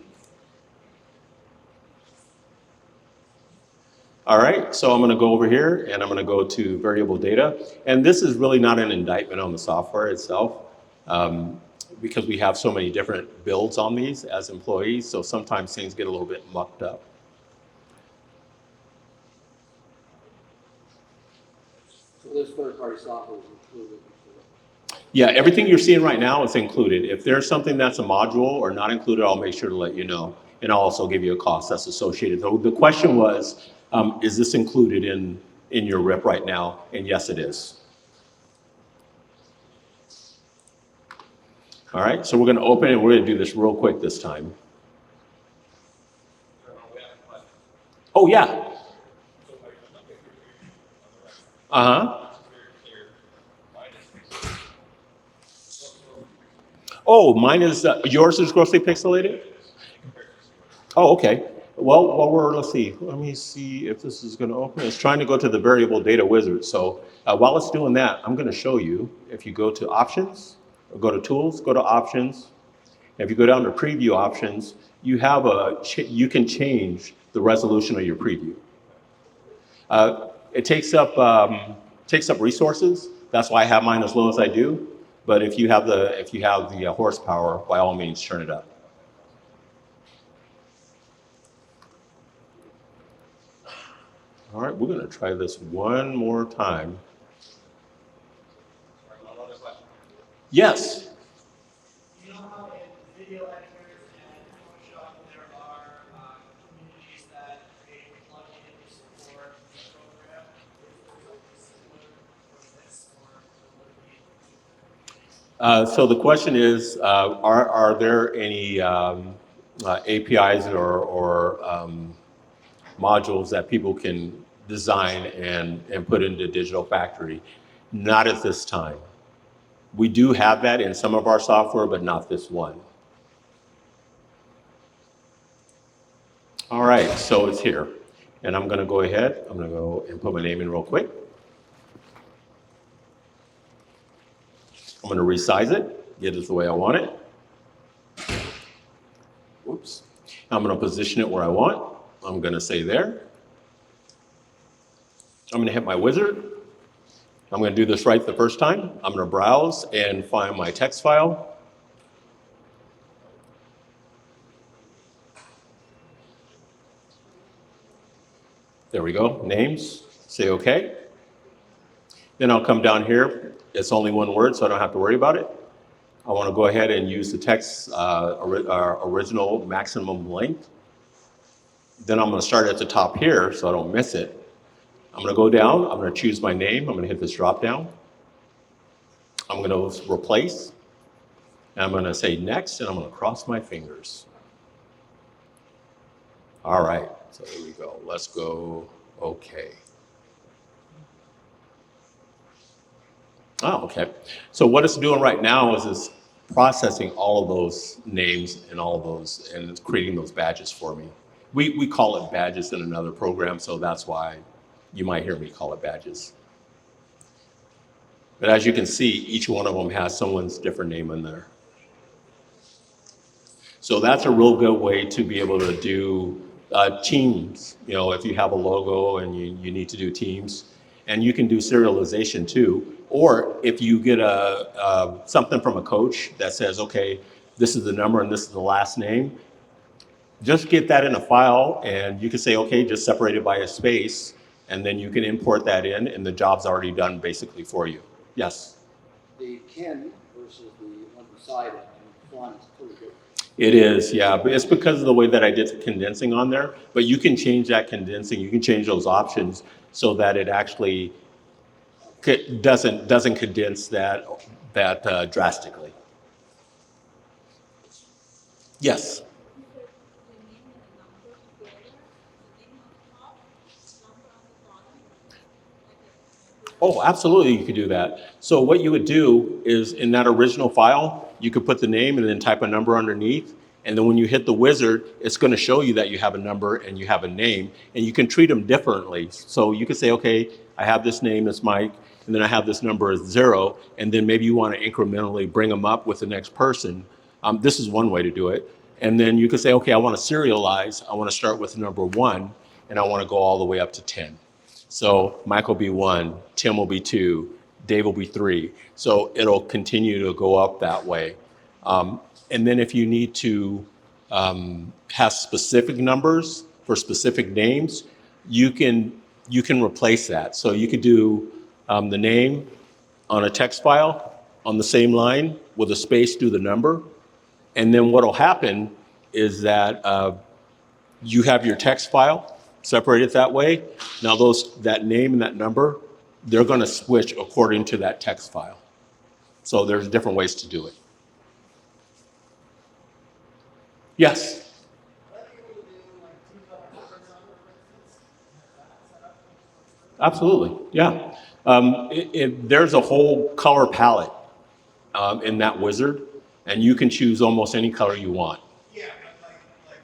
All right, so I'm going to go over here and I'm going to go to variable data. And this is really not an indictment on the software itself, because we have so many different builds on these as employees, so sometimes things get a little bit mucked up. So this third-party software is included. Yeah, everything you're seeing right now is included. If there's something that's a module or not included, I'll make sure to let you know. And I'll also give you a cost that's associated. So the question was, is this included in your RIP right now? And yes, it is. All right, so we're going to open and we're going to do this real quick this time. Oh, yeah. Uh-huh. Oh, mine is, yours is grossly pixelated? Oh, okay. Well, let's see. Let me see if this is going to open. It's trying to go to the variable data wizard. So while it's doing that, I'm going to show you, if you go to options, or go to tools, go to options. If you go down to preview options, you have you can change the resolution of your preview. It takes up resources. That's why I have mine as low as I do. But if you have the horsepower, by all means, turn it up. All right, we're going to try this one more time. Yes. You know how in video editors and Photoshop there are communities that create plugins for the program? Is it similar for this, or would it be? So the question is, are there any APIs or modules that people can design and put into Digital Factory? Not at this time. We do have that in some of our software, but not this one. All right, so it's here. And I'm going to go ahead. I'm going to go and put my name in real quick. I'm going to resize it, get it the way I want it. Whoops. I'm going to position it where I want. I'm going to say there. I'm going to hit my wizard. I'm going to do this right the first time. I'm going to browse and find my text file. There we go, names, say okay. Then I'll come down here. It's only one word, so I don't have to worry about it. I want to go ahead and use the text original maximum length. Then I'm going to start at the top here so I don't miss it. I'm going to go down. I'm going to choose my name. I'm going to hit this drop down. I'm going to replace. And I'm going to say next, and I'm going to cross my fingers. All right, so here we go. Let's go okay. Oh, okay. So what it's doing right now is it's processing all of those names and all of those and it's creating those badges for me. We call it badges in another program, so that's why you might hear me call it badges. But as you can see, each one of them has someone's different name in there. So that's a real good way to be able to do teams. You know, if you have a logo and you need to do teams, and you can do serialization too. Or if you get something from a coach that says, okay, this is the number and this is the last name, just get that in a file, and you can say, okay, just separate it by a space, and then you can import that in, and the job's already done basically for you. Yes. The Ken versus the one beside it, and the font is totally different. It is, yeah, but it's because of the way that I did the condensing on there. But you can change that condensing. You can change those options so that it actually doesn't condense that drastically. Yes. Oh, absolutely, you could do that. So what you would do is in that original file, you could put the name and then type a number underneath. And then when you hit the wizard, it's going to show you that you have a number and you have a name, and you can treat them differently. So you could say, okay, I have this name, it's Mike, and then I have this number as 0, and then maybe you want to incrementally bring them up with the next person. This is one way to do it. And then you could say, okay, I want to serialize. I want to start with number 1, and I want to go all the way up to 10. So Mike will be 1, Tim will be 2, Dave will be 3. So it'll continue to go up that way. And then if you need to have specific numbers for specific names, you can replace that. So you could do the name on a text file on the same line with a space through the number. And then what'll happen is that you have your text file separated that way. Now that name and that number, they're going to switch according to that text file. So there's different ways to do it. Yes. Absolutely. Yeah. There's a whole color palette in that wizard, and you can choose almost any color you want. Yeah, but like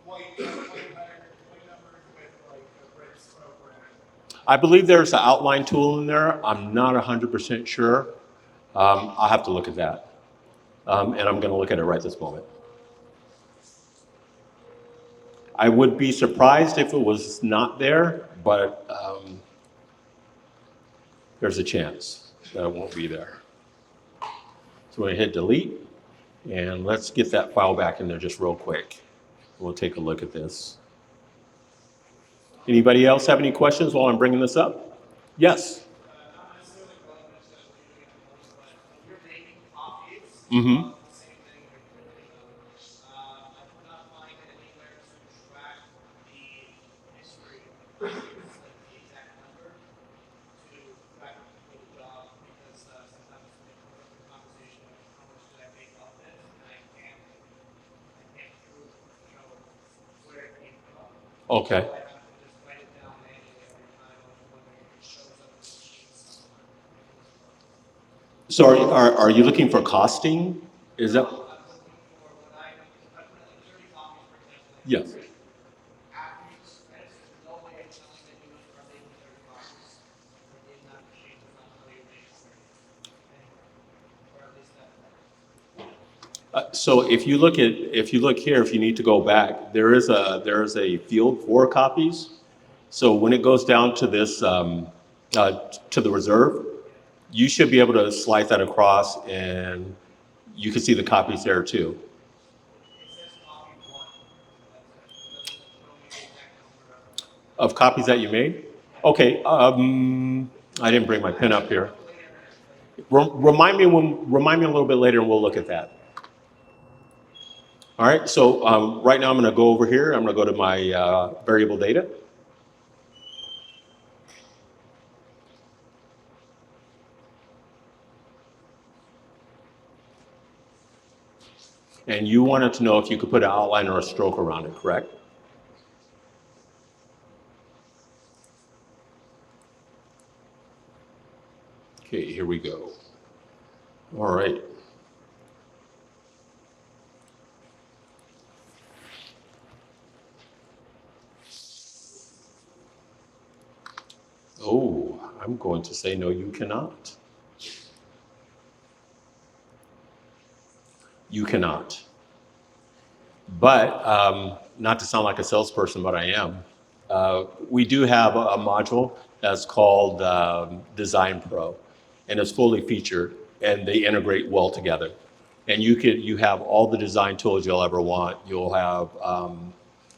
white numbers with like a red stroke or anything. I believe there's an outline tool in there. I'm not 100% sure. I'll have to look at that. And I'm going to look at it right this moment. I would be surprised if it was not there, but there's a chance that it won't be there. So we're going to hit delete, and let's get that file back in there just real quick. We'll take a look at this. Anybody else have any questions while I'm bringing this up? Yes. Not necessarily relevant to what you're doing on the list, but if you're making copies, Mm-hmm. the same thing you're doing. I could not find it anywhere to track the history, like the exact number, to track the job, because sometimes we come up with a conversation of how much did I make off this, and I can't prove, show where it came from. Okay. So I have to just write it down manually every time, whether it shows up in the sheet somewhere. So are you looking for costing? Is that? I'm looking for what I put like 30 copies, for example. Yes. After you dispense, there's no way of telling that you are making 30 copies. In that machine does not tell you making 30. Or at least that. So if you look here, if you need to go back, there is a field for copies. So when it goes down to this to the reserve, you should be able to slide that across, and you can see the copies there too. It says copy 1. That's it. It doesn't show me the exact number Of copies that you made? Okay. I didn't bring my pen up here. Remind me a little bit later, and we'll look at that. All right. So right now I'm going to go over here. I'm going to go to my variable data. And you wanted to know if you could put an outline or a stroke around it, correct? Okay, here we go. All right. Oh, I'm going to say no, you cannot. You cannot. But not to sound like a salesperson, but I am. We do have a module that's called Design Pro, and it's fully featured, and they integrate well together. And you have all the design tools you'll ever want. You'll have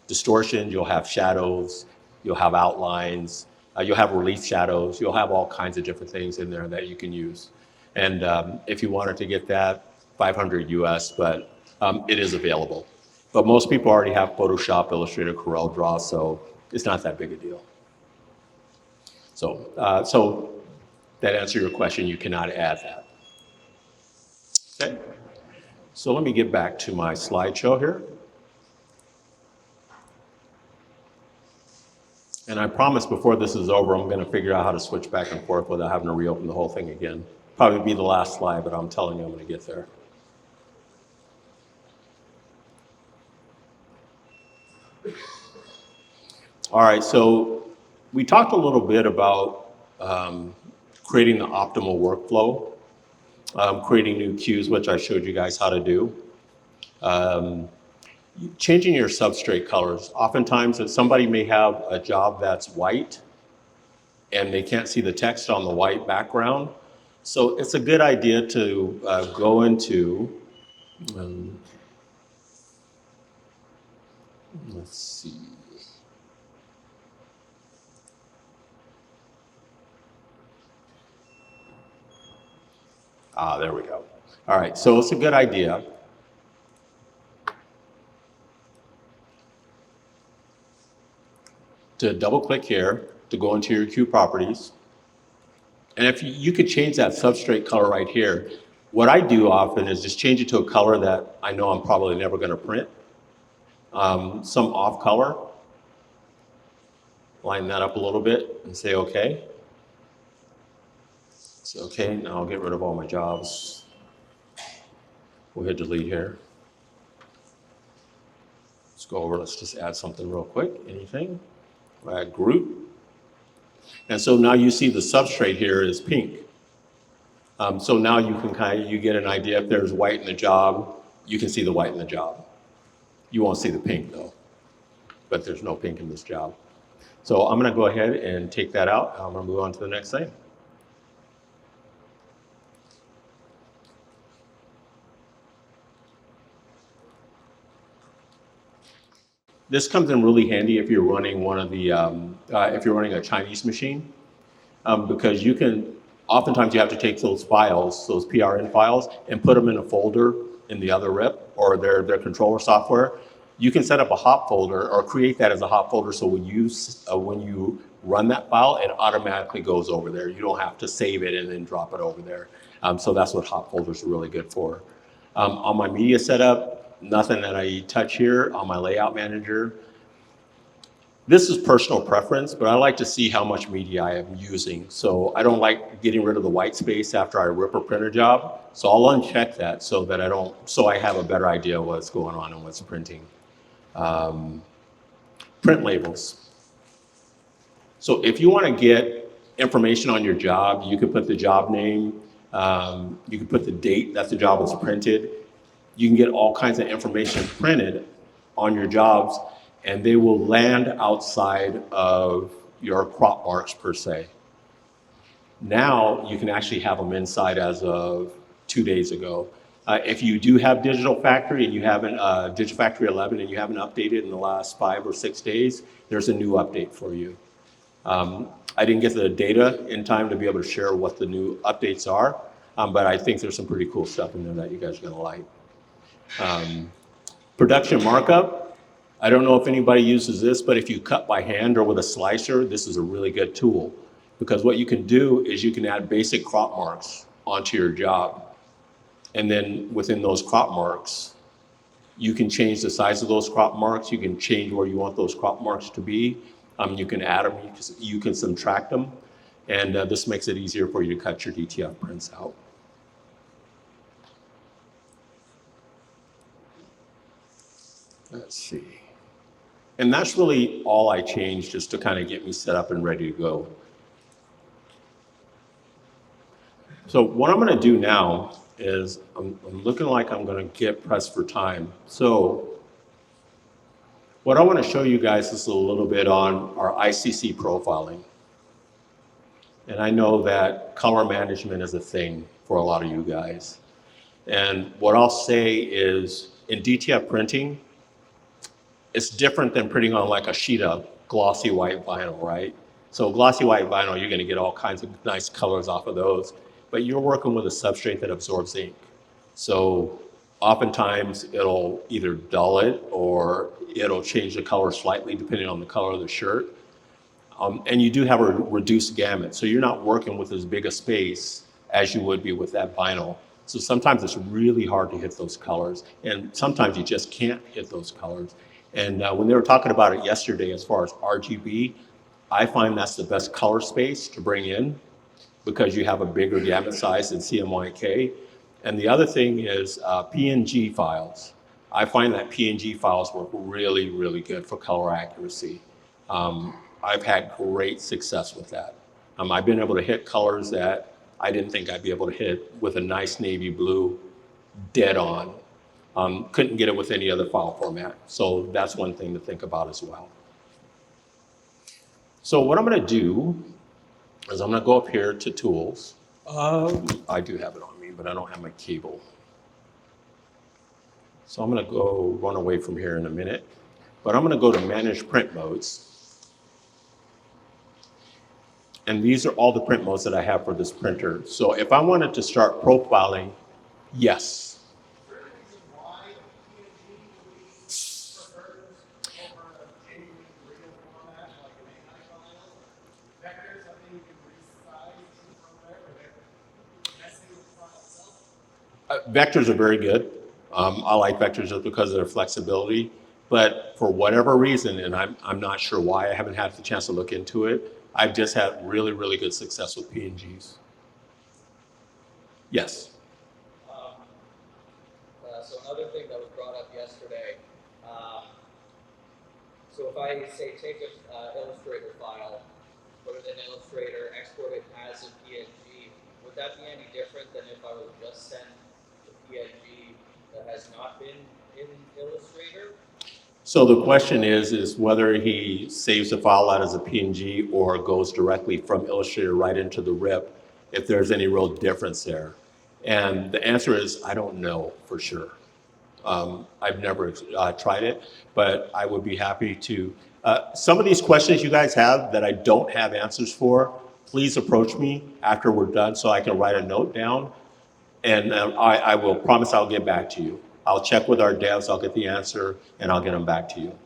distortion, you'll have shadows, you'll have outlines, you'll have relief shadows, you'll have all kinds of different things in there that you can use. And if you wanted to get that, 500 US, but it is available. But most people already have Photoshop, Illustrator, Corel Draw, so it's not that big a deal. So that answers your question, you cannot add that. Okay, so let me get back to my slideshow here. And I promise before this is over, I'm gonna figure out how to switch back and forth without having to reopen the whole thing again. Probably be the last slide, but I'm telling you I'm gonna get there. All right, so we talked a little bit about creating the optimal workflow, creating new queues, which I showed you guys how to do. Changing your substrate colors. Oftentimes, if somebody may have a job that's white and they can't see the text on the white background, so it's a good idea to go into, let's see. Ah, there we go. All right, so it's a good idea to double click here to go into your queue properties. And if you could change that substrate color right here, what I do often is just change it to a color that I know I'm probably never gonna print. Some off color. Line that up a little bit and say okay. Say okay, now I'll get rid of all my jobs. We'll hit delete here. Let's go over, let's just add something real quick, anything. We'll add group. And so now you see the substrate here is pink. So now you can you get an idea if there's white in the job, you can see the white in the job. You won't see the pink though, but there's no pink in this job. So I'm gonna go ahead and take that out. I'm gonna move on to the next thing. This comes in really handy if you're running one of the, if you're running a Chinese machine, because you can, oftentimes you have to take those files, those PRN files, and put them in a folder in the other RIP or their controller software. You can set up a hot folder or create that as a hot folder so when you run that file, it automatically goes over there. You don't have to save it and then drop it over there. So that's what hot folders are really good for. On my media setup, nothing that I touch here. On my layout manager, this is personal preference, but I like to see how much media I am using. So I don't like getting rid of the white space after I rip a printer job. So I'll uncheck that so that I have a better idea of what's going on and what's printing. Print labels. So if you want to get information on your job, you can put the job name, you can put the date that the job was printed. You can get all kinds of information printed on your jobs, and they will land outside of your crop marks per se. Now you can actually have them inside as of 2 days ago. If you do have Digital Factory and you haven't, Digital Factory 11 and you haven't updated in the last 5 or 6 days, there's a new update for you. I didn't get the data in time to be able to share what the new updates are, but I think there's some pretty cool stuff in there that you guys are gonna like. Production markup. I don't know if anybody uses this, but if you cut by hand or with a slicer, this is a really good tool because what you can do is you can add basic crop marks onto your job. And then within those crop marks, you can change the size of those crop marks. You can change where you want those crop marks to be. You can add them, you can subtract them. And this makes it easier for you to cut your DTF prints out. Let's see. And that's really all I changed just to kind of get me set up and ready to go. So what I'm going to do now is I'm looking like I'm going to get pressed for time. So what I want to show you guys is a little bit on our ICC profiling. And I know that color management is a thing for a lot of you guys. And what I'll say is in DTF printing, it's different than printing on like a sheet of glossy white vinyl, right? So glossy white vinyl, you're gonna get all kinds of nice colors off of those, but you're working with a substrate that absorbs ink. So oftentimes it'll either dull it or it'll change the color slightly depending on the color of the shirt. And you do have a reduced gamut, so you're not working with as big a space as you would be with that vinyl. So sometimes it's really hard to hit those colors, and sometimes you just can't hit those colors. And when they were talking about it yesterday, as far as RGB, I find that's the best color space to bring in because you have a bigger gamut size than CMYK. And the other thing is PNG files. I find that PNG files work really, really good for color accuracy. I've had great success with that. I've been able to hit colors that I didn't think I'd be able to hit with a nice navy blue dead on. Couldn't get it with any other file format. So that's one thing to think about as well. So what I'm gonna do is I'm gonna go up here to tools. I do have it on me, but I don't have my cable. So I'm gonna go run away from here in a minute, but I'm gonna go to manage print modes. And these are all the print modes that I have for this printer. So if I wanted to start profiling, yes. Vectors are very good. I like vectors just because of their flexibility. But for whatever reason, and I'm not sure why, I haven't had the chance to look into it, I've just had really, really good success with PNGs. Yes? So another thing that was brought up yesterday, so if I say take an Illustrator file, put it in Illustrator, export it as a PNG, would that be any different than if I would just send the PNG that has not been in Illustrator? So the question is whether he saves the file out as a PNG or goes directly from Illustrator right into the RIP, if there's any real difference there. And the answer is, I don't know for sure. I've never tried it, but I would be happy to. Some of these questions you guys have that I don't have answers for, please approach me after we're done so I can write a note down. And I will promise I'll get back to you. I'll check with our devs, I'll get the answer, and I'll get them back to you.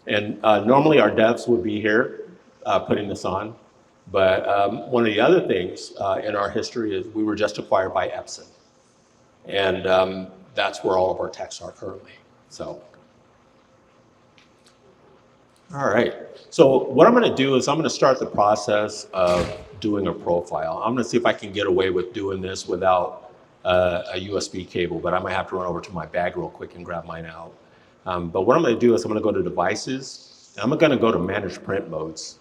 And normally our devs would be here putting this on, but one of the other things in our history is we were just acquired by Epson. And that's where all of our techs are currently, so. All right, so what I'm gonna do is I'm gonna start the process of doing a profile. I'm gonna see if I can get away with doing this without a USB cable, but I might have to run over to my bag real quick and grab mine out. But what I'm gonna do is I'm gonna go to devices, and I'm gonna go to manage print modes.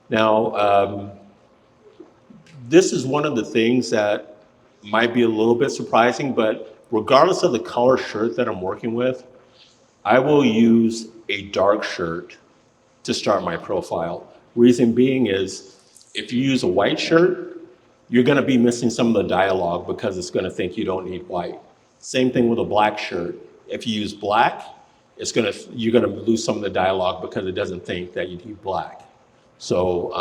Now, this is one of the things that might be a little bit surprising, but regardless of the color shirt that I'm working with, I will use a dark shirt to start my profile. Reason being is, if you use a white shirt, you're gonna be missing some of the dialogue because it's gonna think you don't need white. Same thing with a black shirt. If you use black, you're gonna lose some of the dialogue because it doesn't think that you need black. So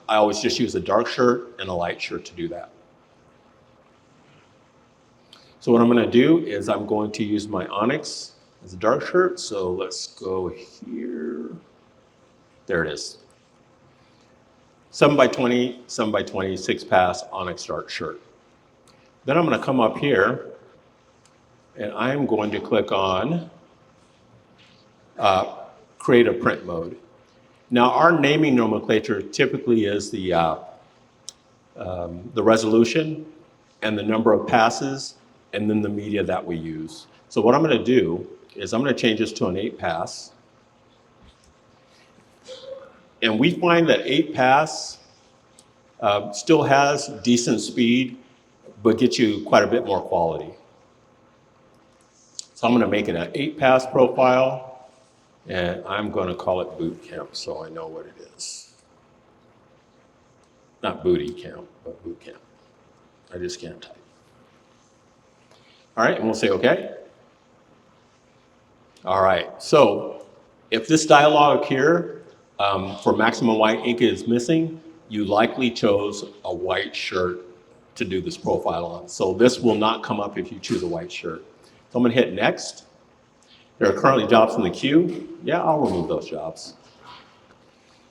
I always just use a dark shirt and a light shirt to do that. So what I'm gonna do is I'm going to use my Onyx as a dark shirt. So let's go here. There it is. 7x20, 7x20, 6-pass Onyx dark shirt. Then I'm gonna come up here and I'm going to click on create a print mode. Now our naming nomenclature typically is the the resolution, and the number of passes, and then the media that we use. So what I'm going to do is I'm going to change this to an 8-pass. And we find that 8-pass still has decent speed, but gets you quite a bit more quality. So I'm going to make it an 8-pass profile, and I'm going to call it boot camp so I know what it is. Not booty camp, but boot camp. I just can't type. All right, and we'll say okay. All right, so if this dialog here for maximum white ink is missing, you likely chose a white shirt to do this profile on. So this will not come up if you choose a white shirt. So I'm gonna hit next. There are currently jobs in the queue. Yeah, I'll remove those jobs.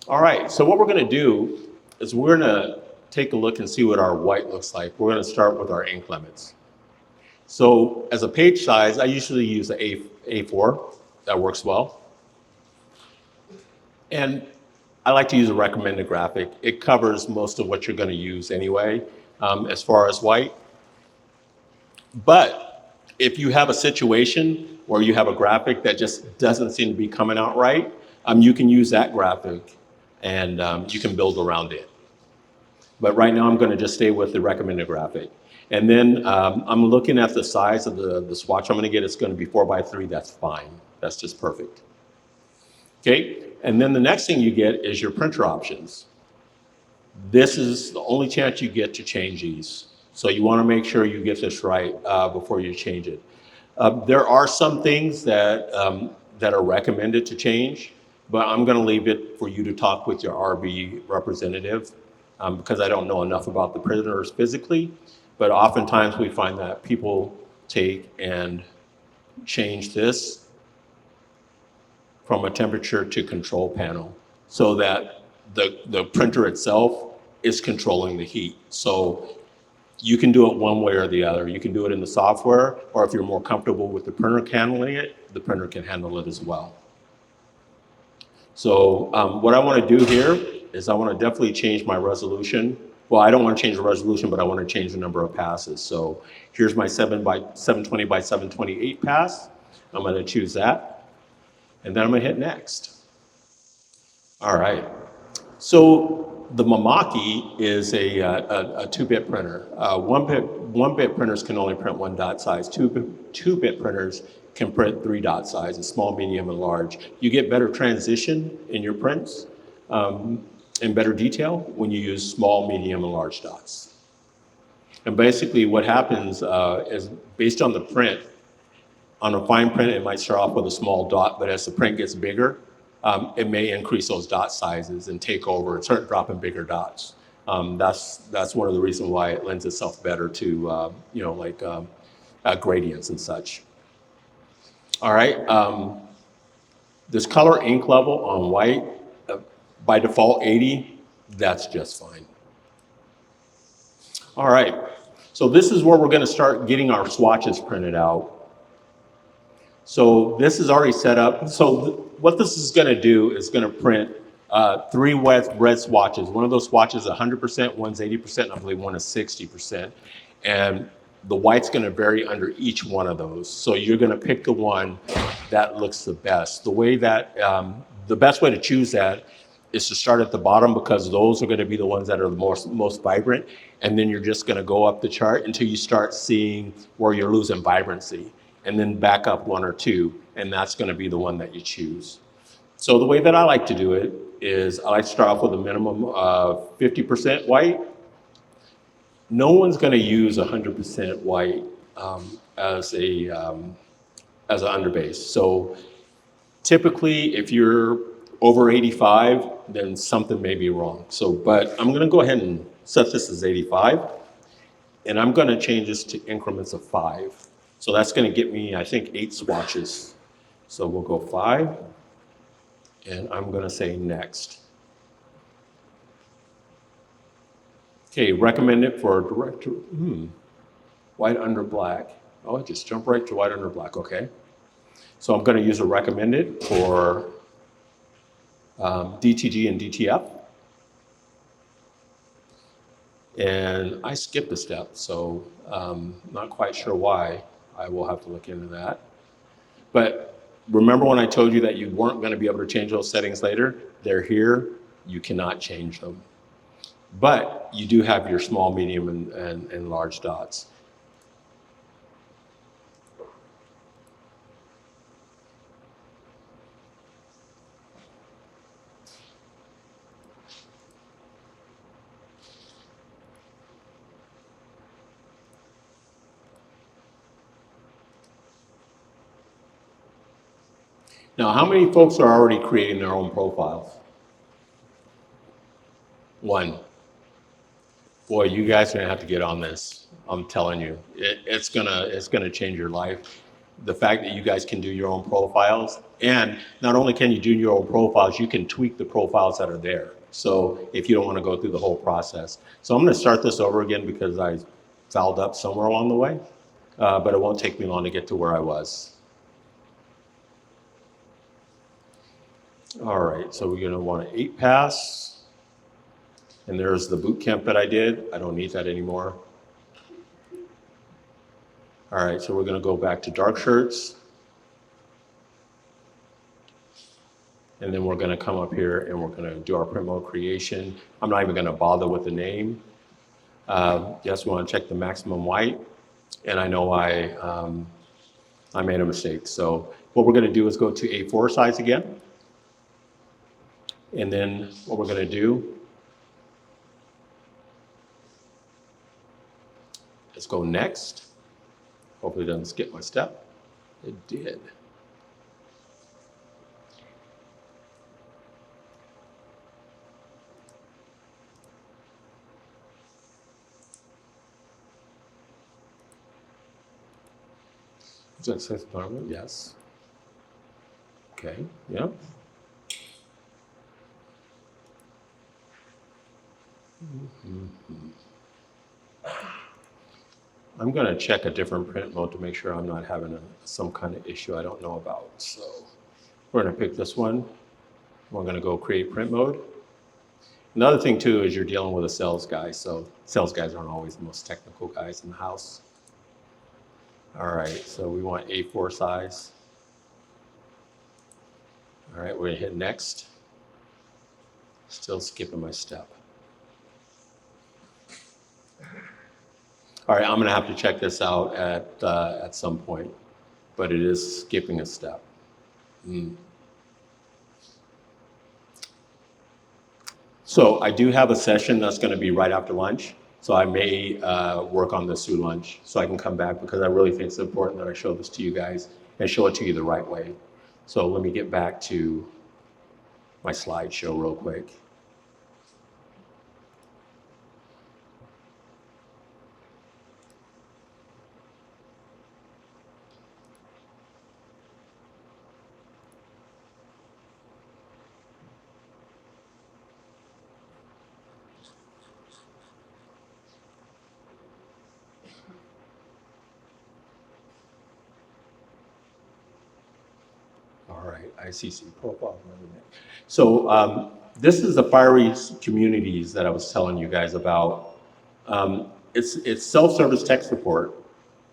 All right, so what we're gonna do is we're gonna take a look and see what our white looks like. We're gonna start with our ink limits. So as a page size, I usually use the A4. That works well. And I like to use a recommended graphic. It covers most of what you're gonna use anyway, as far as white. But if you have a situation where you have a graphic that just doesn't seem to be coming out right, you can use that graphic and you can build around it. But right now I'm gonna just stay with the recommended graphic. And then I'm looking at the size of the swatch I'm gonna get. It's gonna be 4x3, that's fine. That's just perfect. Okay, and then the next thing you get is your printer options. This is the only chance you get to change these. So you wanna make sure you get this right before you change it. There are some things that are recommended to change, but I'm gonna leave it for you to talk with your RB representative because I don't know enough about the printers physically, but oftentimes we find that people take and change this from a temperature to control panel so that the printer itself is controlling the heat. So you can do it one way or the other. You can do it in the software, or if you're more comfortable with the printer handling it, the printer can handle it as well. So what I want to do here is I want to definitely change my resolution. Well, I don't want to change the resolution, but I want to change the number of passes. So here's my 720 by 728 pass. I'm going to choose that. And then I'm gonna hit next. All right. So the Mimaki is a 2-bit printer. One bit printers can only print 1 dot size. 2-bit printers can print 3 dot sizes, small, medium, and large. You get better transition in your prints and better detail when you use small, medium, and large dots. And basically what happens is based on the print, on a fine print, it might start off with a small dot, but as the print gets bigger, it may increase those dot sizes and take over and start dropping bigger dots. That's one of the reasons why it lends itself better to, gradients and such. All right, this color ink level on white, by default 80, that's just fine. All right, so this is where we're gonna start getting our swatches printed out. So this is already set up. So what this is gonna do is gonna print 3 red swatches. One of those swatches is 100%, one's 80%, I believe one is 60%. And the white's gonna vary under each one of those. So you're gonna pick the one that looks the best. The way that, the best way to choose that is to start at the bottom because those are gonna be the ones that are the most vibrant. And then you're just gonna go up the chart until you start seeing where you're losing vibrancy. And then back up 1 or 2, and that's gonna be the one that you choose. So the way that I like to do it is I like to start off with a minimum of 50% white. No one's gonna use 100% white as an underbase. So typically, if you're over 85, then something may be wrong. So, but I'm gonna go ahead and set this as 85, and I'm gonna change this to increments of 5. So that's gonna get me, I think, 8 swatches. So we'll go 5, and I'm gonna say next. Okay, recommend it for director, white under black. Oh, it just jumped right to white under black, okay. So I'm gonna use a recommended for DTG and DTF. And I skipped a step, so not quite sure why. I will have to look into that. But remember when I told you that you weren't going to be able to change those settings later? They're here. You cannot change them. But you do have your small, medium, and large dots. Now, how many folks are already creating their own profiles? One. Boy, you guys are gonna have to get on this. I'm telling you, it's gonna change your life. The fact that you guys can do your own profiles, and not only can you do your own profiles, you can tweak the profiles that are there. So if you don't want to go through the whole process. So I'm gonna start this over again because I fouled up somewhere along the way, but it won't take me long to get to where I was. All right, so we're gonna want an 8 pass. And there's the boot camp that I did. I don't need that anymore. All right, so we're gonna go back to dark shirts. And then we're gonna come up here and we're gonna do our print mode creation. I'm not even gonna bother with the name. Yes, we wanna check the maximum white. And I know I made a mistake. So what we're gonna do is go to A4 size again. And then what we're gonna do is go next. Hopefully it doesn't skip my step. It did. Is that says environment? Yes. Okay, yeah. I'm going to check a different print mode to make sure I'm not having some kind of issue I don't know about. So we're going to pick this one. We're going to go create print mode. Another thing too is you're dealing with a sales guy, so sales guys aren't always the most technical guys in the house. All right, so we want A4 size. All right, we're going to hit next. Still skipping my step. All right, I'm gonna have to check this out at some point, but it is skipping a step. So I do have a session that's gonna be right after lunch, so I may work on this through lunch, so I can come back because I really think it's important that I show this to you guys and show it to you the right way. So let me get back to my slideshow real quick. All right, ICC profile. So this is the Fiery communities that I was telling you guys about. It's self-service tech support.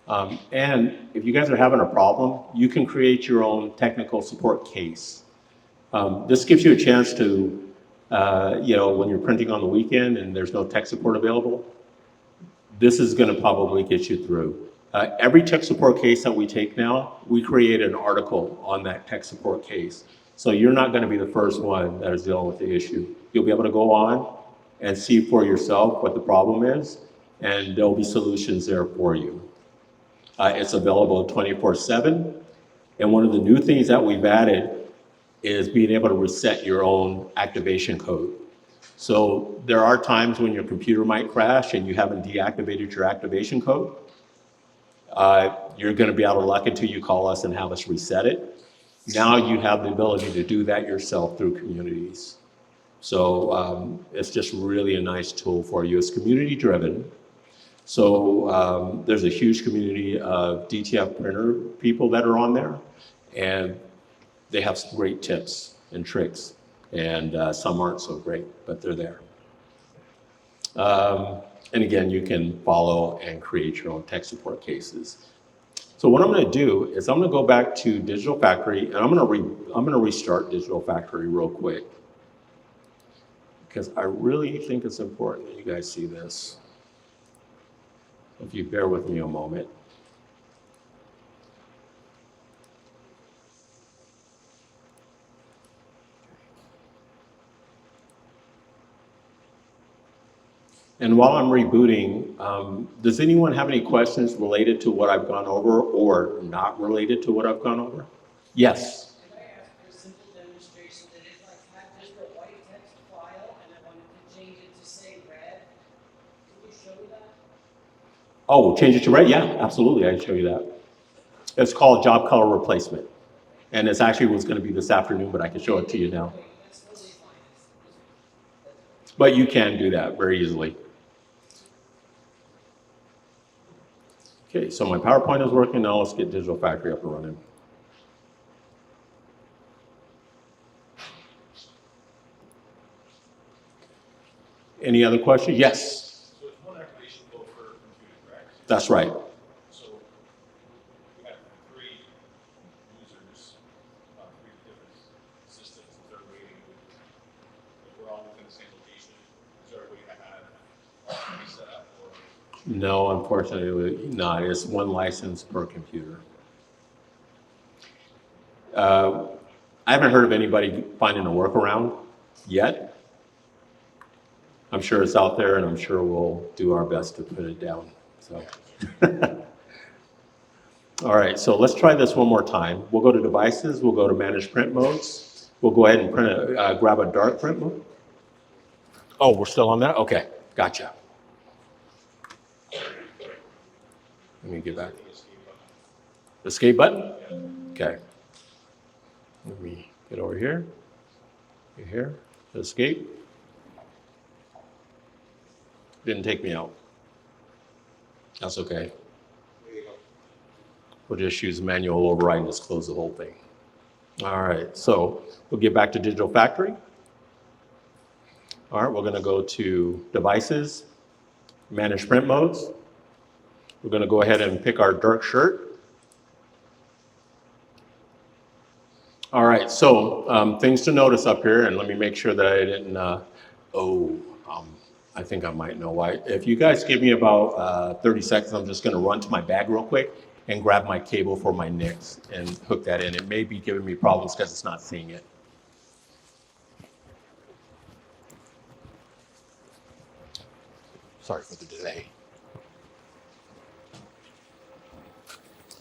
And if you guys are having a problem, you can create your own technical support case. This gives you a chance to, when you're printing on the weekend and there's no tech support available, this is gonna probably get you through. Every tech support case that we take now, we create an article on that tech support case. So you're not gonna be the first one that is dealing with the issue. You'll be able to go on and see for yourself what the problem is, and there'll be solutions there for you. It's available 24/7. And one of the new things that we've added is being able to reset your own activation code. So there are times when your computer might crash and you haven't deactivated your activation code. You're gonna be out of luck until you call us and have us reset it. Now you have the ability to do that yourself through communities. So it's just really a nice tool for you. It's community driven. So there's a huge community of DTF printer people that are on there, and they have some great tips and tricks, and some aren't so great, but they're there. And again, you can follow and create your own tech support cases. So what I'm going to do is I'm going to go back to Digital Factory, and I'm going to restart Digital Factory real quick, because I really think it's important that you guys see this. If you bear with me a moment. And while I'm rebooting, does anyone have any questions related to what I've gone over or not related to what I've gone over? Yes. Can I ask for a simple demonstration that if I had just a white text file and I wanted to change it to say red, can you show me that? Oh, change it to red? Yeah, absolutely, I can show you that. It's called job color replacement. And it's actually was going to be this afternoon, but I can show it to you now. Okay, that's totally fine. But you can do that very easily. Okay, so my PowerPoint is working now. Let's get Digital Factory up and running. Any other questions? Yes. So it's one activation flow per computer, correct? That's right. So we have 3 users, 3 different systems that they're waiting with. If we're all within the same location, is there a way to have a set up or? No, unfortunately not. It's one license per computer. I haven't heard of anybody finding a workaround yet. I'm sure it's out there, and I'm sure we'll do our best to put it down. So, all right, so let's try this one more time. We'll go to devices, we'll go to manage print modes. We'll go ahead and grab a dark print mode. Oh, we're still on that? Okay, gotcha. Let me get back. Escape button? Okay. Let me get over here. Get here. Escape. Didn't take me out. That's okay. We'll just use manual override and just close the whole thing. All right, so we'll get back to Digital Factory. All right, we're gonna go to devices, manage print modes. We're gonna go ahead and pick our dark shirt. All right, so things to notice up here, and let me make sure that I didn't, I think I might know why. If you guys give me about 30 seconds, I'm just gonna run to my bag real quick and grab my cable for my NICs and hook that in. It may be giving me problems because it's not seeing it. Sorry for the delay.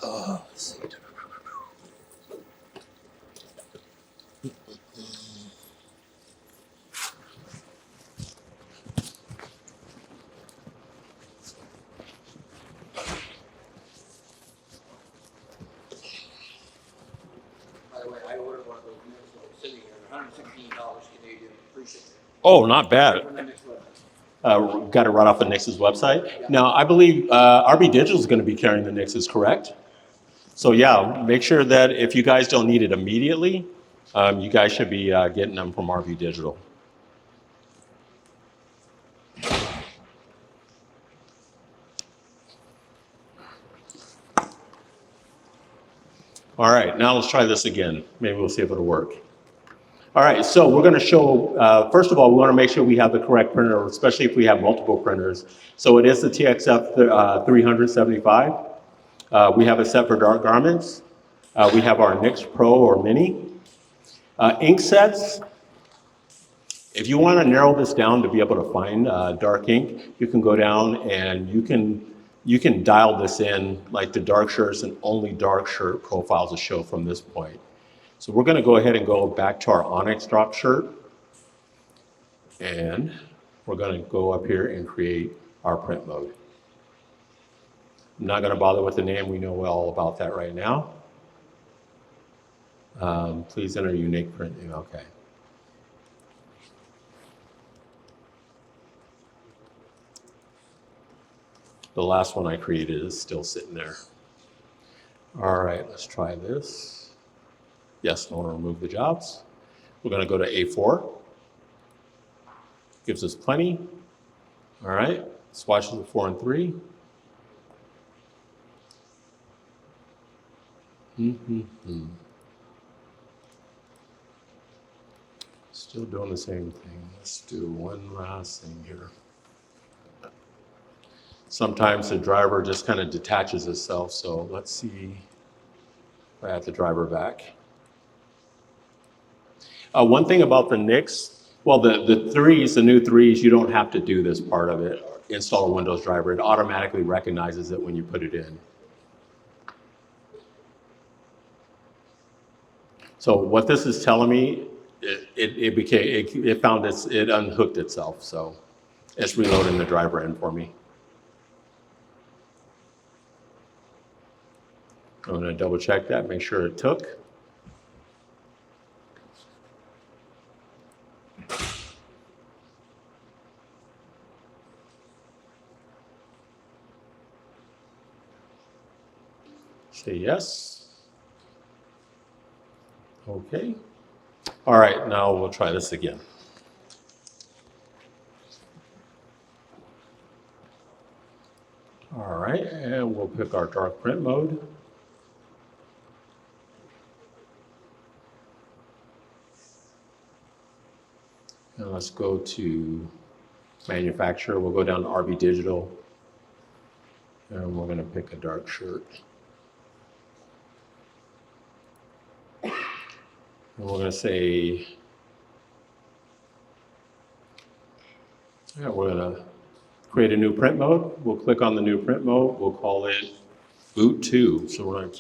Let's see. By the way, I ordered one of those units, so it's sitting here, $116 Canadian, appreciate it. Oh, not bad. From the next website. Got it right off the Nix's website. Now, I believe RB Digital is going to be carrying the Nixes, correct? So yeah, make sure that if you guys don't need it immediately, you guys should be getting them from RB Digital. All right, now let's try this again. Maybe we'll see if it'll work. All right, so we're going to show, first of all, we want to make sure we have the correct printer, especially if we have multiple printers. So it is the TXF 375. We have it set for dark garments. We have our Nix Pro or Mini. Ink sets, if you want to narrow this down to be able to find dark ink, you can go down and you can dial this in like the dark shirts and only dark shirt profiles will show from this point. So we're going to go ahead and go back to our Onyx drop shirt. And we're going to go up here and create our print mode. I'm not going to bother with the name. We know all about that right now. Please enter unique print name. Okay. The last one I created is still sitting there. All right, let's try this. Yes, I want to remove the jobs. We're going to go to A4. Gives us plenty. All right, Swatches of 4 and 3. Still doing the same thing. Let's do one last thing here. Sometimes the driver just kind of detaches itself, so let's see if I have the driver back. One thing about the NICs, well, the threes, the new threes, you don't have to do this part of it, install a Windows driver. It automatically recognizes it when you put it in. So what this is telling me, it found it unhooked itself, so it's reloading the driver in for me. I'm going to double check that, make sure it took. Say yes. Okay. All right, now we'll try this again. All right, and we'll pick our dark print mode. And let's go to manufacturer. We'll go down to RB Digital. And we're going to pick a dark shirt. And we're going to say, we're going to create a new print mode. We'll click on the new print mode. We'll call it boot 2. So we're not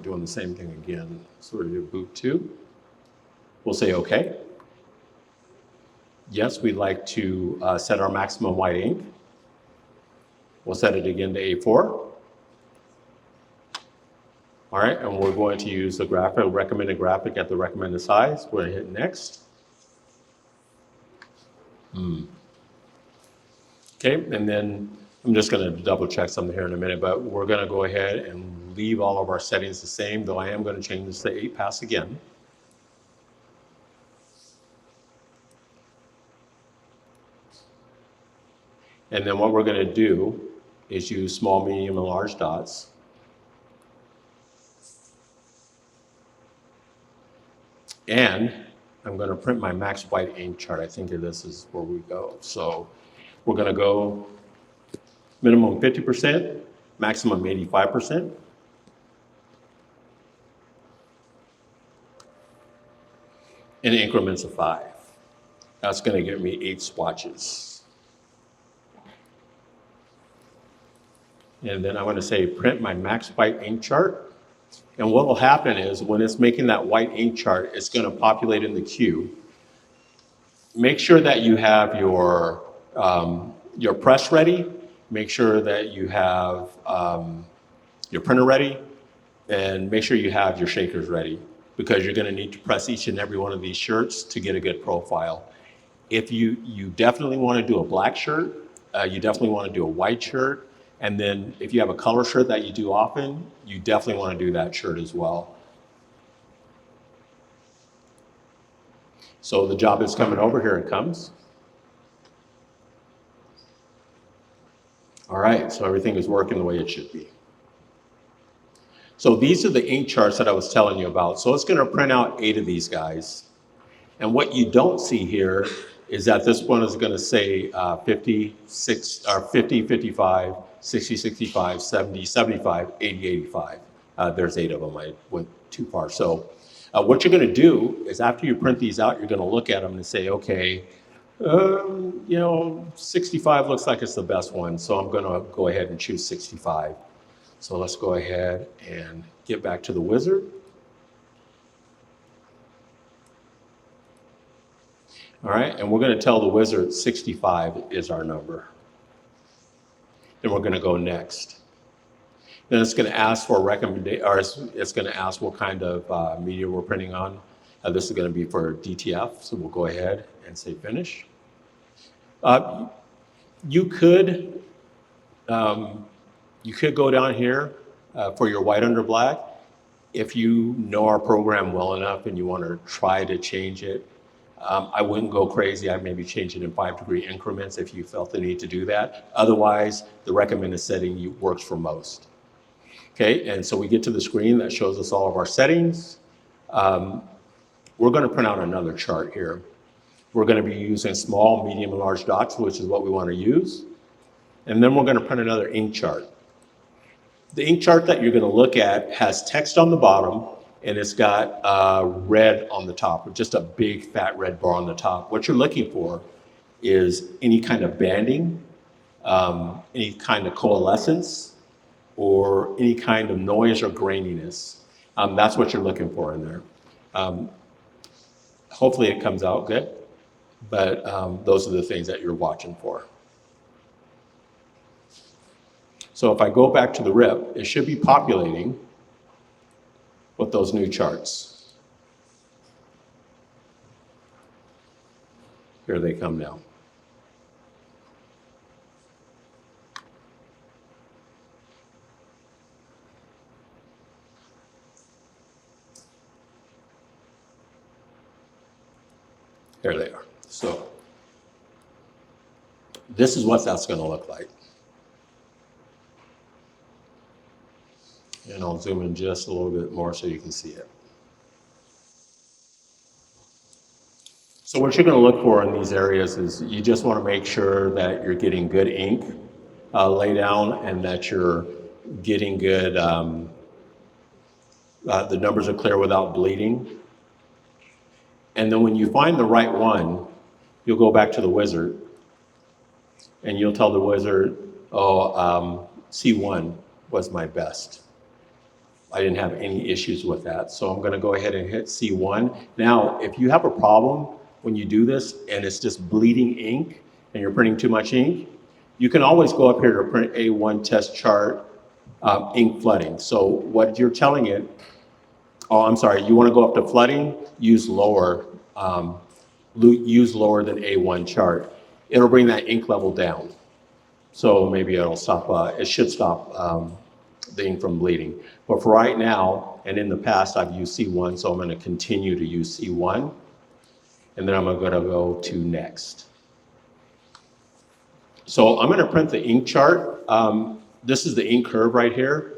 doing the same thing again. So we're going to do boot 2. We'll say OK. Yes, we'd like to set our maximum white ink. We'll set it again to A4. All right, and we're going to use the recommended graphic at the recommended size. We're going to hit next. Okay, and then I'm just going to double check something here in a minute, but we're going to go ahead and leave all of our settings the same, though I am going to change this to 8 pass again. And then what we're going to do is use small, medium, and large dots. And I'm going to print my max white ink chart. I think this is where we go. So we're going to go minimum 50%, maximum 85%. In increments of 5. That's going to give me 8 swatches. And then I'm going to say print my max white ink chart. And what will happen is when it's making that white ink chart, it's going to populate in the queue. Make sure that you have your press ready. Make sure that you have your printer ready. And make sure you have your shakers ready, because you're going to need to press each and every one of these shirts to get a good profile. If you definitely want to do a black shirt, you definitely want to do a white shirt. And then if you have a color shirt that you do often, you definitely want to do that shirt as well. So the job is coming over. Here it comes. All right, so everything is working the way it should be. So these are the ink charts that I was telling you about. So it's going to print out 8 of these guys. And what you don't see here is that this one is going to say 50, 55, 60, 65, 70, 75, 80, 85. There's 8 of them. I went too far. So what you're going to do is after you print these out, you're going to look at them and say, okay, 65 looks like it's the best one. So I'm going to go ahead and choose 65. So let's go ahead and get back to the wizard. All right, and we're going to tell the wizard 65 is our number. Then we're going to go next. Then it's going to ask for a recommendation, or it's going to ask what kind of media we're printing on. This is going to be for DTF, so we'll go ahead and say finish. You could go down here for your white under black. If you know our program well enough and you want to try to change it, I wouldn't go crazy. I'd maybe change it in 5-degree increments if you felt the need to do that. Otherwise, the recommended setting works for most. Okay, and so we get to the screen that shows us all of our settings. We're going to print out another chart here. We're going to be using small, medium, and large dots, which is what we want to use. And then we're going to print another ink chart. The ink chart that you're going to look at has text on the bottom, and it's got red on the top, just a big fat red bar on the top. What you're looking for is any kind of banding, any kind of coalescence, or any kind of noise or graininess. That's what you're looking for in there. Hopefully it comes out good, but those are the things that you're watching for. So if I go back to the RIP, it should be populating with those new charts. Here they come now. Here they are. So this is what that's going to look like. And I'll zoom in just a little bit more so you can see it. So what you're going to look for in these areas is you just want to make sure that you're getting good ink lay down and that you're getting good, the numbers are clear without bleeding. And then when you find the right one, you'll go back to the wizard and you'll tell the wizard, oh, C1 was my best. I didn't have any issues with that. So I'm going to go ahead and hit C1. Now, if you have a problem when you do this and it's just bleeding ink and you're printing too much ink, you can always go up here to print A1 test chart ink flooding. So what you're telling it, oh, I'm sorry, you want to go up to flooding, use lower than A1 chart. It'll bring that ink level down. So maybe it'll stop, it should stop the ink from bleeding. But for right now, and in the past, I've used C1, so I'm going to continue to use C1. And then I'm going to go to next. So I'm going to print the ink chart. This is the ink curve right here.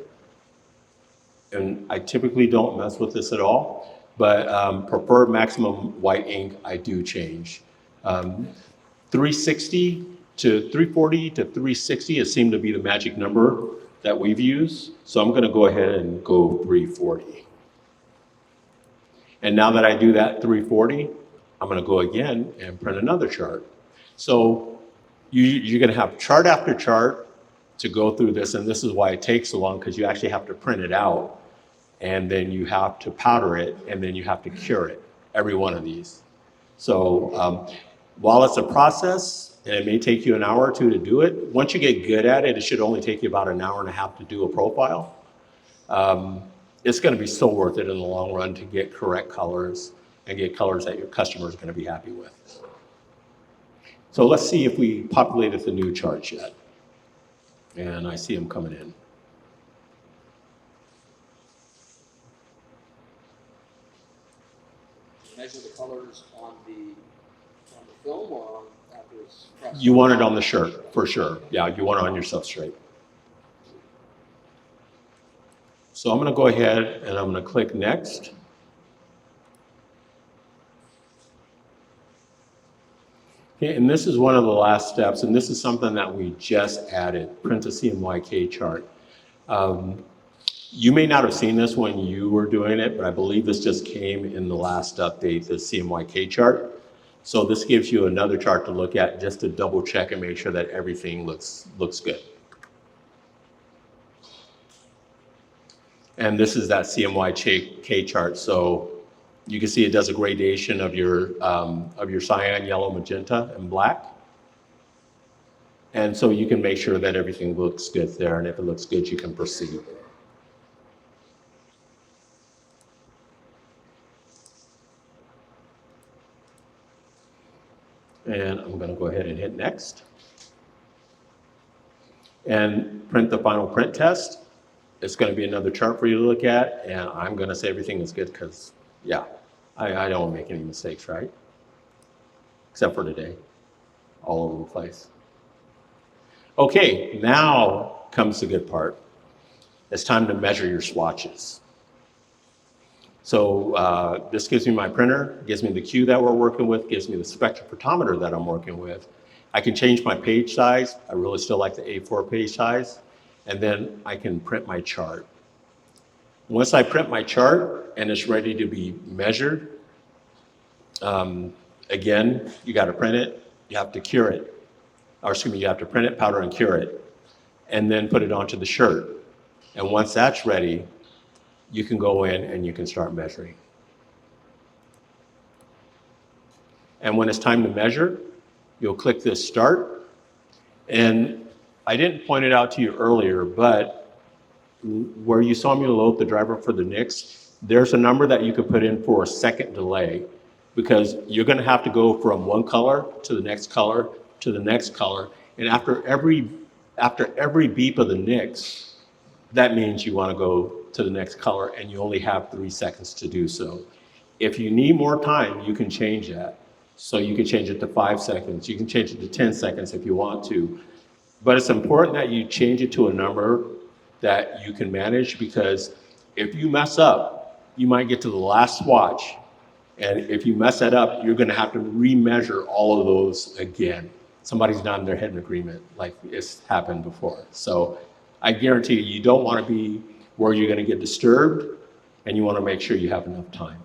And I typically don't mess with this at all, but preferred maximum white ink, I do change. 360 to 340 to 360 has seemed to be the magic number that we've used. So I'm going to go ahead and go 340. And now that I do that 340, I'm going to go again and print another chart. So you're going to have chart after chart to go through this, and this is why it takes so long, because you actually have to print it out, and then you have to powder it, and then you have to cure it, every one of these. So while it's a process, and it may take you an hour or two to do it, once you get good at it, it should only take you about an hour and a half to do a profile. It's going to be so worth it in the long run to get correct colors and get colors that your customer is going to be happy with. So let's see if we populated the new charts yet. And I see them coming in. Measure the colors on the film or on after it's pressed? You want it on the shirt, for sure. Yeah, you want it on your substrate. So I'm going to go ahead and I'm going to click next. Okay, and this is one of the last steps, and this is something that we just added, print a CMYK chart. You may not have seen this when you were doing it, but I believe this just came in the last update, the CMYK chart. So this gives you another chart to look at just to double check and make sure that everything looks good. And this is that CMYK chart. So you can see it does a gradation of your cyan, yellow, magenta, and black. And so you can make sure that everything looks good there. And if it looks good, you can proceed. And I'm going to go ahead and hit next. And print the final print test. It's going to be another chart for you to look at. And I'm going to say everything is good because, yeah, I don't make any mistakes, right? except for today, all over the place. Okay, now comes the good part. It's time to measure your swatches. So this gives me my printer, gives me the cue that we're working with, gives me the spectrophotometer that I'm working with. I can change my page size. I really still like the A4 page size. And then I can print my chart. Once I print my chart and it's ready to be measured, again, you got to print it, you have to cure it. Or excuse me, you have to print it, powder and cure it, and then put it onto the shirt. And once that's ready, you can go in and you can start measuring. And when it's time to measure, you'll click this start. And I didn't point it out to you earlier, but where you saw me load the driver for the NICS, there's a number that you could put in for a second delay, because you're going to have to go from one color to the next color to the next color. And after every beep of the NICS, that means you want to go to the next color, and you only have 3 seconds to do so. If you need more time, you can change that. So you can change it to 5 seconds. You can change it to 10 seconds if you want to. But it's important that you change it to a number that you can manage, because if you mess up, you might get to the last swatch. And if you mess that up, you're going to have to remeasure all of those again. Somebody's nodding their head in agreement, like it's happened before. So I guarantee you don't want to be where you're going to get disturbed, and you want to make sure you have enough time.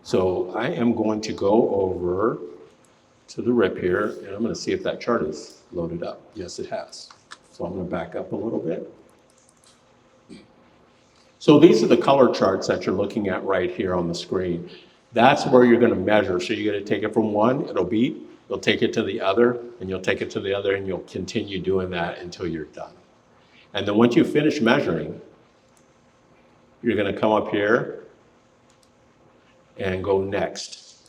So I am going to go over to the RIP here, and I'm going to see if that chart is loaded up. Yes, it has. So I'm going to back up a little bit. So these are the color charts that you're looking at right here on the screen. That's where you're going to measure. So you're going to take it from one, it'll beep, you'll take it to the other, and you'll take it to the other, and you'll continue doing that until you're done. And then once you finish measuring, you're going to come up here and go next.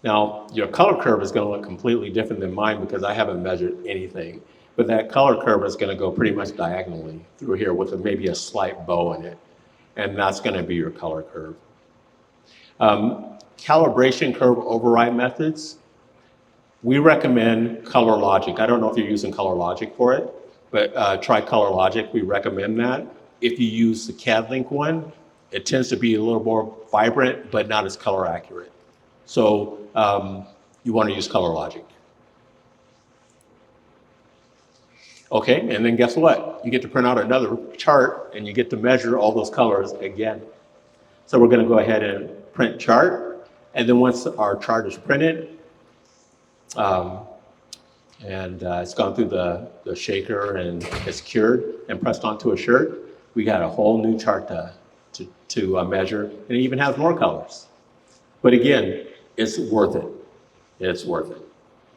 Now, your color curve is going to look completely different than mine, because I haven't measured anything. But that color curve is going to go pretty much diagonally through here with maybe a slight bow in it. And that's going to be your color curve. Calibration curve override methods, we recommend Color Logic. I don't know if you're using Color Logic for it, but try Color Logic. We recommend that. If you use the CadLink one, it tends to be a little more vibrant, but not as color accurate. So you want to use Color Logic. Okay, and then guess what? You get to print out another chart, and you get to measure all those colors again. So we're going to go ahead and print chart, and then once our chart is printed, it's gone through the shaker and it's cured and pressed onto a shirt, we got a whole new chart to measure, and it even has more colors. But again, it's worth it. It's worth it.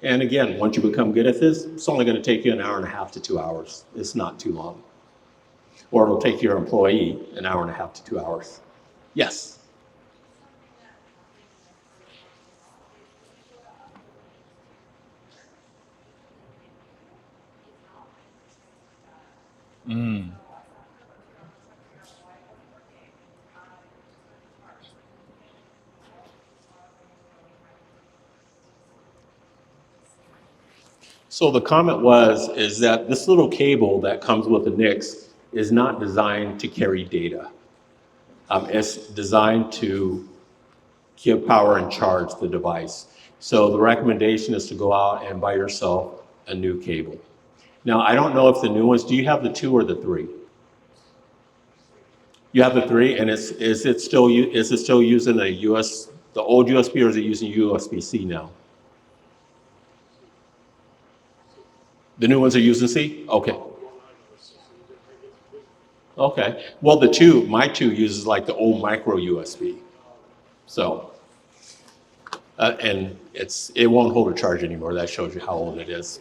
And again, once you become good at this, it's only going to take you 1.5 hours to 2 hours. It's not too long. Or it'll take your employee 1.5 hours to 2 hours. Yes? So the comment is that this little cable that comes with the NICS is not designed to carry data. It's designed to give power and charge the device. So the recommendation is to go out and buy yourself a new cable. Now, I don't know if the new ones, do you have the 2 or the 3? You have the 3, and is it still using the old USB, or is it using USB-C now? The new ones are using C? Okay. Okay. Well, my 2 uses like the old micro USB. So, and it won't hold a charge anymore. That shows you how old it is.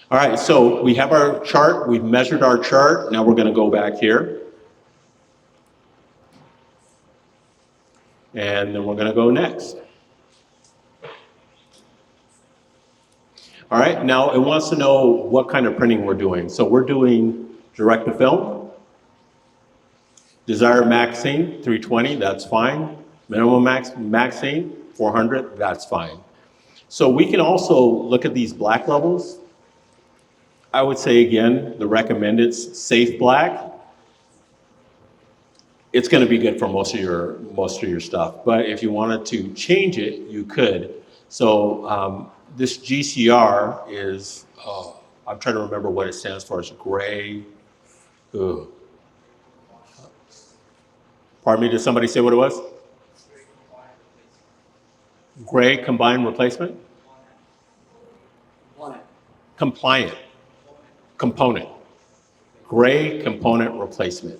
All right, so we have our chart. We've measured our chart. Now we're going to go back here. And then we're going to go next. All right, now it wants to know what kind of printing we're doing. So we're doing direct to film, desired maxing 320, that's fine. Minimum maxing, 400, that's fine. So we can also look at these black levels. I would say again, the recommended safe black. It's going to be good for most of your stuff. But if you wanted to change it, you could. So this GCR is, I'm trying to remember what it stands for. It's gray. Ugh. Pardon me, did somebody say what it was? Gray combined replacement? Compliant. Component. Gray component replacement.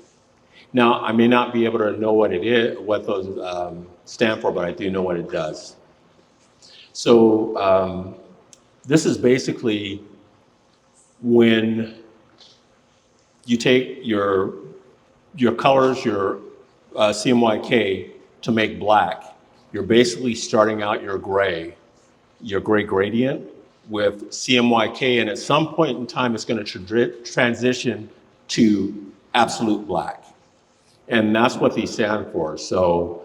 Now, I may not be able to know what it is, what those stand for, but I do know what it does. So this is basically when you take your colors, your CMYK to make black, you're basically starting out your gray gradient with CMYK, and at some point in time, it's going to transition to absolute black. And that's what these stand for. So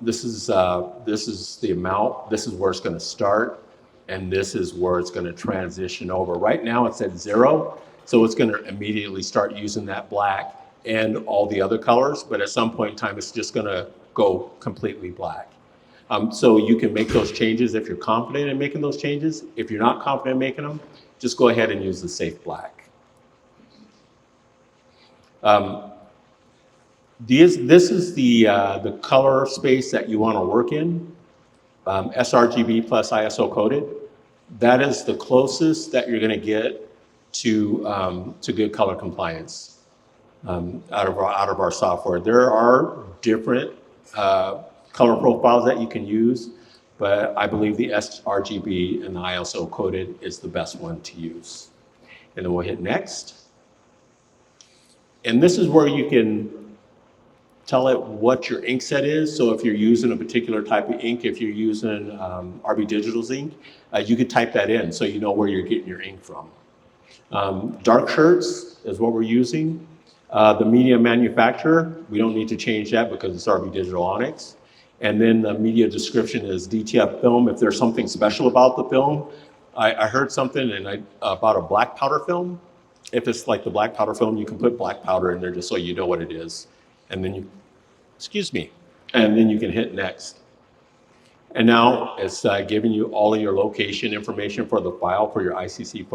this is the amount, this is where it's going to start, and this is where it's going to transition over. Right now it's at 0, so it's going to immediately start using that black and all the other colors, but at some point in time it's just going to go completely black. So you can make those changes if you're confident in making those changes. If you're not confident in making them, just go ahead and use the safe black. This is the color space that you want to work in, sRGB plus ISO coded. That is the closest that you're going to get to good color compliance out of our software. There are different color profiles that you can use, but I believe the sRGB and the ISO coded is the best one to use. And then we'll hit next. And this is where you can tell it what your ink set is. So if you're using a particular type of ink, if you're using RB Digital's ink, you could type that in so you know where you're getting your ink from. Dark shirts is what we're using. The media manufacturer, we don't need to change that because it's RB Digital Onyx. And then the media description is DTF film. If there's something special about the film, I heard something about a black powder film. If it's like the black powder film, you can put black powder in there just so you know what it is. And then and then you can hit next. And now it's giving you all of your location information for the file for your ICC.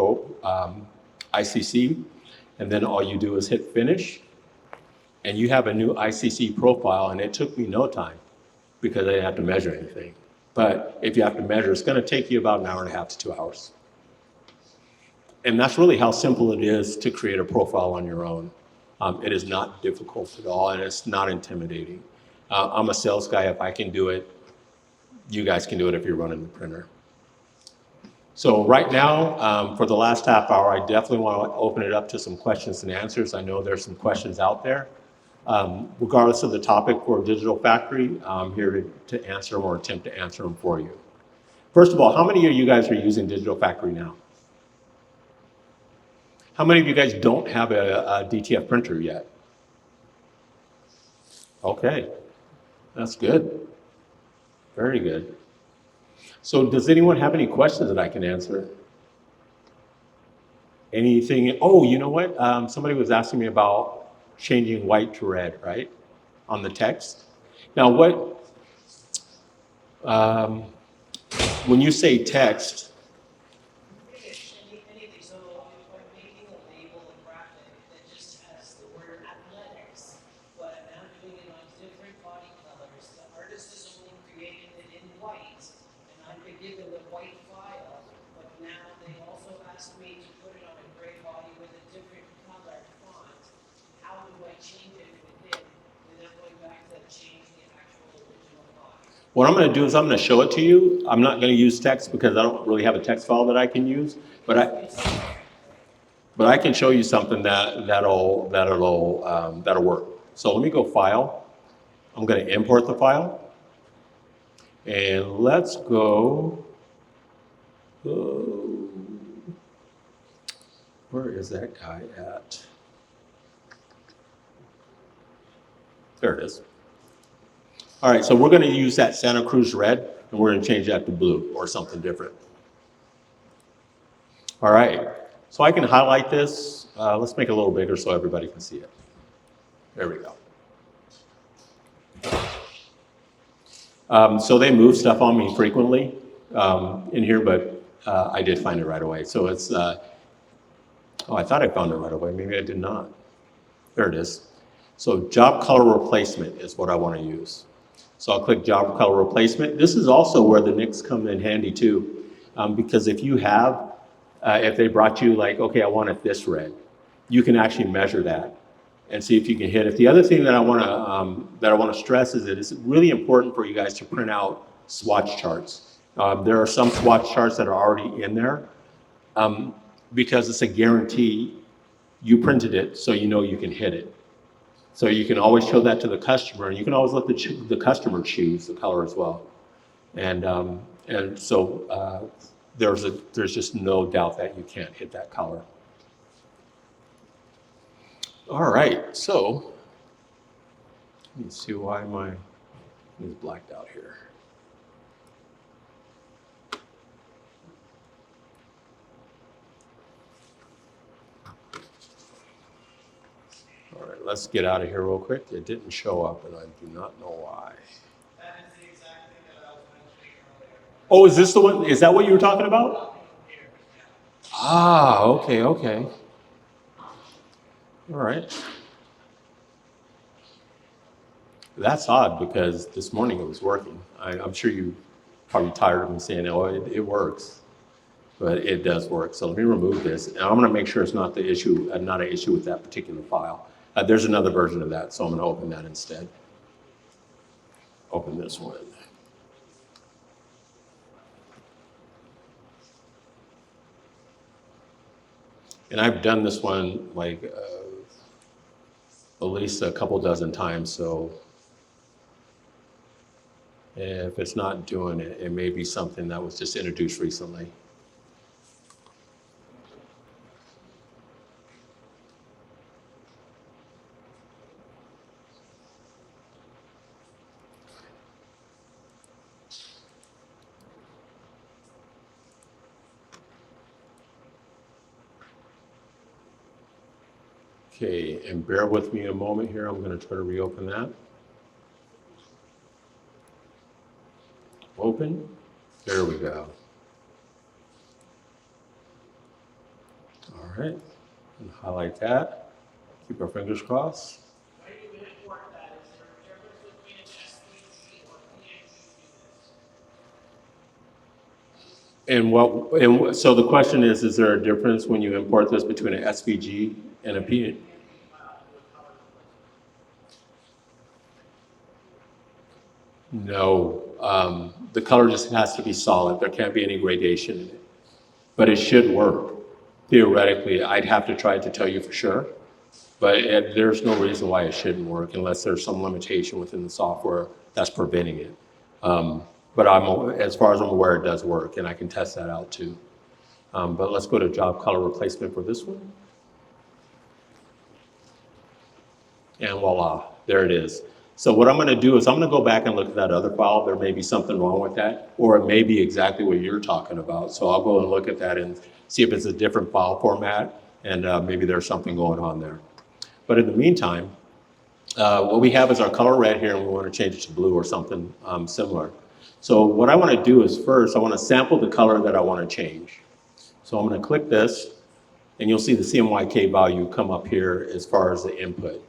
And then all you do is hit finish. And you have a new ICC profile, and it took me no time because I didn't have to measure anything. But if you have to measure, it's going to take you about 1.5 hours to 2 hours. And that's really how simple it is to create a profile on your own. It is not difficult at all, and it's not intimidating. I'm a sales guy. If I can do it, you guys can do it if you're running the printer. So right now, for the last half hour, I definitely want to open it up to some questions and answers. I know there's some questions out there. Regardless of the topic for Digital Factory, I'm here to answer them or attempt to answer them for you. First of all, how many of you guys are using Digital Factory now? How many of you guys don't have a DTF printer yet? Okay, that's good. Very good. So does anyone have any questions that I can answer? Anything? Oh, you know what? Somebody was asking me about changing white to red, right? On the text. Now when you say text, Anything, so if I'm making a label, a graphic that just has the word athletics, but I'm now doing it on different body colors, the artist is only creating it in white, and I've been given the white file, but now they also asked me to put it on a gray body with a different color font. How do I change it within, without going back to change the actual original font? what I'm going to do is I'm going to show it to you. I'm not going to use text because I don't really have a text file that I can use, but I can show you something that'll work. So let me go File. I'm going to import the file, and let's go. Where is that guy at? There it is. All right, so we're gonna use that Santa Cruz red, and we're gonna change that to blue or something different. All right, so I can highlight this. Let's make it a little bigger so everybody can see it. There we go. So they move stuff on me frequently in here, but I did find it right away. So it's, oh, I thought I found it right away. Maybe I did not. There it is. So job color replacement is what I want to use. So I'll click job color replacement. This is also where the nicks come in handy too, because if you have, if they brought you like, okay, I want it this red, you can actually measure that and see if you can hit it. The other thing that I want to stress is that it's really important for you guys to print out swatch charts. There are some swatch charts that are already in there because it's a guarantee. You printed it, so you know you can hit it. So you can always show that to the customer, and you can always let the customer choose the color as well. And so there's just no doubt that you can't hit that color. All right, so let me see why my is blacked out here. All right, let's get out of here real quick. It didn't show up, and I do not know why. That is the exact thing that I was mentioning earlier. Oh, is this the one? Is that what you were talking about? Here, yeah. Ah, okay, okay. All right. That's odd because this morning it was working. I'm sure you probably tired of me saying, oh, it works, but it does work. So let me remove this, and I'm going to make sure it's not the issue, not an issue with that particular file. There's another version of that, so I'm going to open that instead. Open this one. And I've done this one like at least a couple dozen times, so if it's not doing it, it may be something that was just introduced recently. Okay, and bear with me a moment here. I'm going to try to reopen that. Open. There we go. All right, and highlight that. Keep our fingers crossed. When you import that, is there a difference between an SVG or PNG unit? So the question is there a difference when you import this between an SVG and a PNG? No, the color just has to be solid. There can't be any gradation in it. But it should work. Theoretically, I'd have to try to tell you for sure. But there's no reason why it shouldn't work unless there's some limitation within the software that's preventing it. But as far as I'm aware, it does work, and I can test that out too. But let's go to job color replacement for this one. And voila, there it is. So what I'm going to do is I'm going to go back and look at that other file. There may be something wrong with that, or it may be exactly what you're talking about. So I'll go and look at that and see if it's a different file format, and maybe there's something going on there. But in the meantime, what we have is our color red here, and we want to change it to blue or something similar. So what I want to do is first, I want to sample the color that I want to change. So I'm going to click this, and you'll see the CMYK value come up here as far as the input.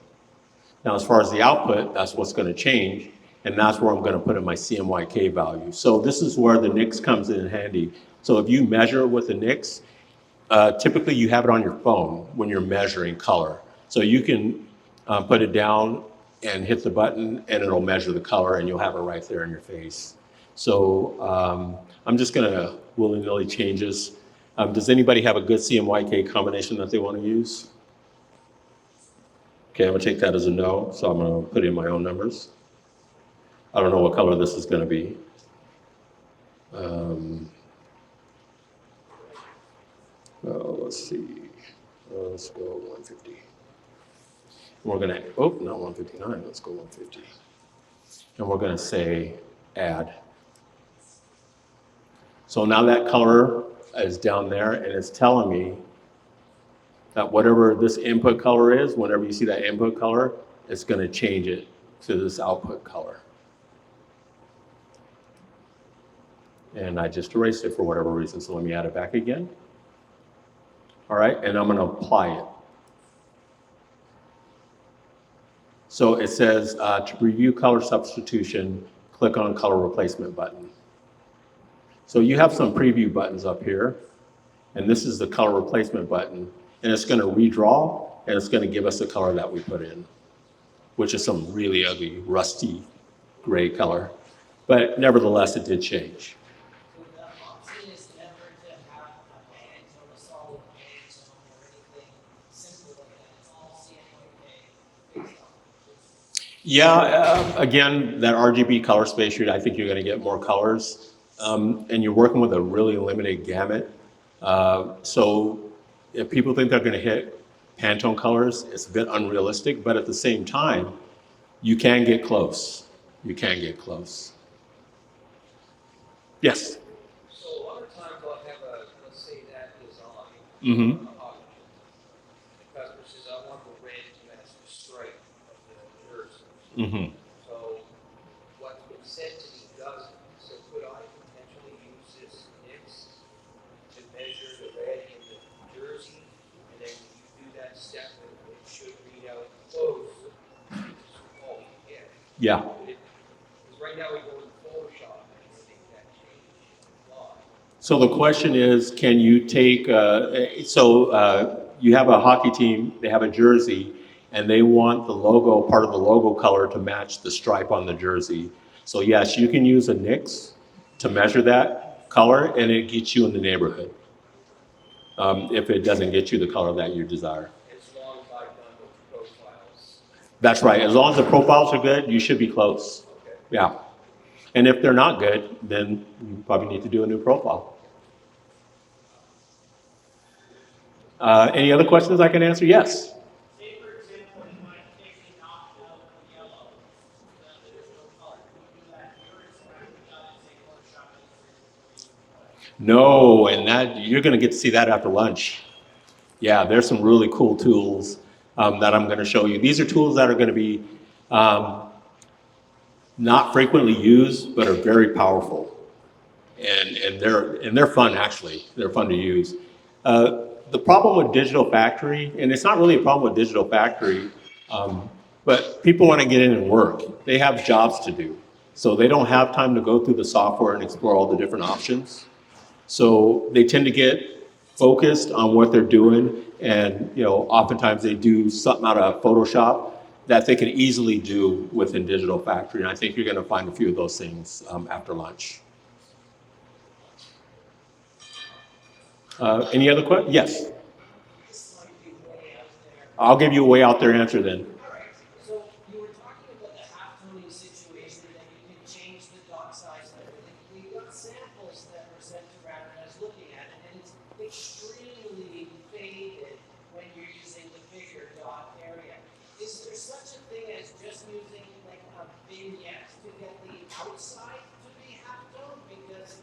Now, as far as the output, that's what's going to change, and that's where I'm going to put in my CMYK value. So this is where the NICS comes in handy. So if you measure with the NICS, typically you have it on your phone when you're measuring color. So you can put it down and hit the button, and it'll measure the color, and you'll have it right there in your face. So I'm just going to willy-nilly change this. Does anybody have a good CMYK combination that they want to use? Okay, I'm gonna take that as a no, so I'm gonna put in my own numbers. I don't know what color this is gonna be. Let's see. Let's go 150. We're gonna, oh, not 159, let's go 150. And we're going to say add. So now that color is down there, and it's telling me that whatever this input color is, whenever you see that input color, it's going to change it to this output color. And I just erased it for whatever reason, so let me add it back again. All right, and I'm going to apply it. So it says to review color substitution, click on color replacement button. So you have some preview buttons up here, and this is the color replacement button, and it's going to redraw, and it's going to give us the color that we put in, which is some really ugly, rusty gray color. But nevertheless, it did change. So the option is never to have a band or a solid band or anything simple like that. It's all CMYK based on. Yeah, again, that RGB color space shade, I think you're going to get more colors. And you're working with a really limited gamut. So if people think they're going to hit Pantone colors, it's a bit unrealistic, but at the same time, you can get close. You can get close. Yes? So a lot of times I'll have a, let's say that design. Mm-hmm. The customer says, I want the red to match the stripe of the jersey. Mm-hmm. So what's been said to me doesn't. So could I potentially use this mix to measure the red in the jersey? And then when you do that step, it should read out close. Oh, yeah. Yeah. Because right now we go in Photoshop and make that change. Apply. So the question is, can you take, you have a hockey team, they have a jersey, and they want the logo, part of the logo color to match the stripe on the jersey. So yes, you can use a NIX to measure that color, and it gets you in the neighborhood. If it doesn't get you the color that you desire. As long as I've done those profiles. That's right, as long as the profiles are good, you should be close. Okay. Yeah. And if they're not good, then you probably need to do a new profile. Any other questions I can answer? Yes. Say for example, you might take the knock out yellow, there's no color. Can you do that here? It's not say Photoshop it. No, and that you're going to get to see that after lunch. Yeah, there's some really cool tools that I'm going to show you. These are tools that are going to be not frequently used, but are very powerful, and they're fun actually. They're fun to use. The problem with Digital Factory, and it's not really a problem with Digital Factory, but people want to get in and work. They have jobs to do, so they don't have time to go through the software and explore all the different options. So they tend to get focused on what they're doing, and oftentimes they do something out of Photoshop that they can easily do within Digital Factory, and I think you're going to find a few of those things after lunch. Any other questions? Yes. This might be way out there. I'll give you a way out there answer then. All right, so you were talking about the half-toning situation, that you can change the dot size and everything. We got samples that were sent to Brad and I was looking at it, and it's extremely faded when you're using the bigger dot area. Is there such a thing as just using like a vignette to get the outside to be half-toned? Because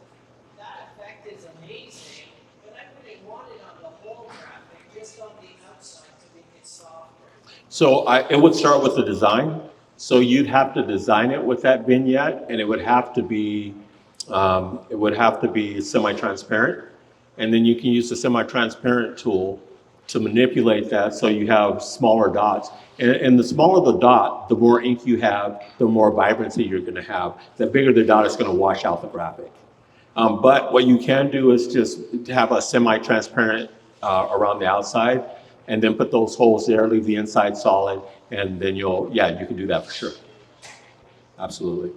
that effect is amazing, but I wouldn't want it on the whole graphic, just on the outside to make it softer. So it would start with the design. So you'd have to design it with that vignette, and it would have to be semi-transparent. And then you can use the semi-transparent tool to manipulate that so you have smaller dots. And the smaller the dot, the more ink you have, the more vibrancy you're going to have. The bigger the dot is going to wash out the graphic. But what you can do is just have a semi-transparent around the outside, and then put those holes there, leave the inside solid, and then you can do that for sure. Absolutely.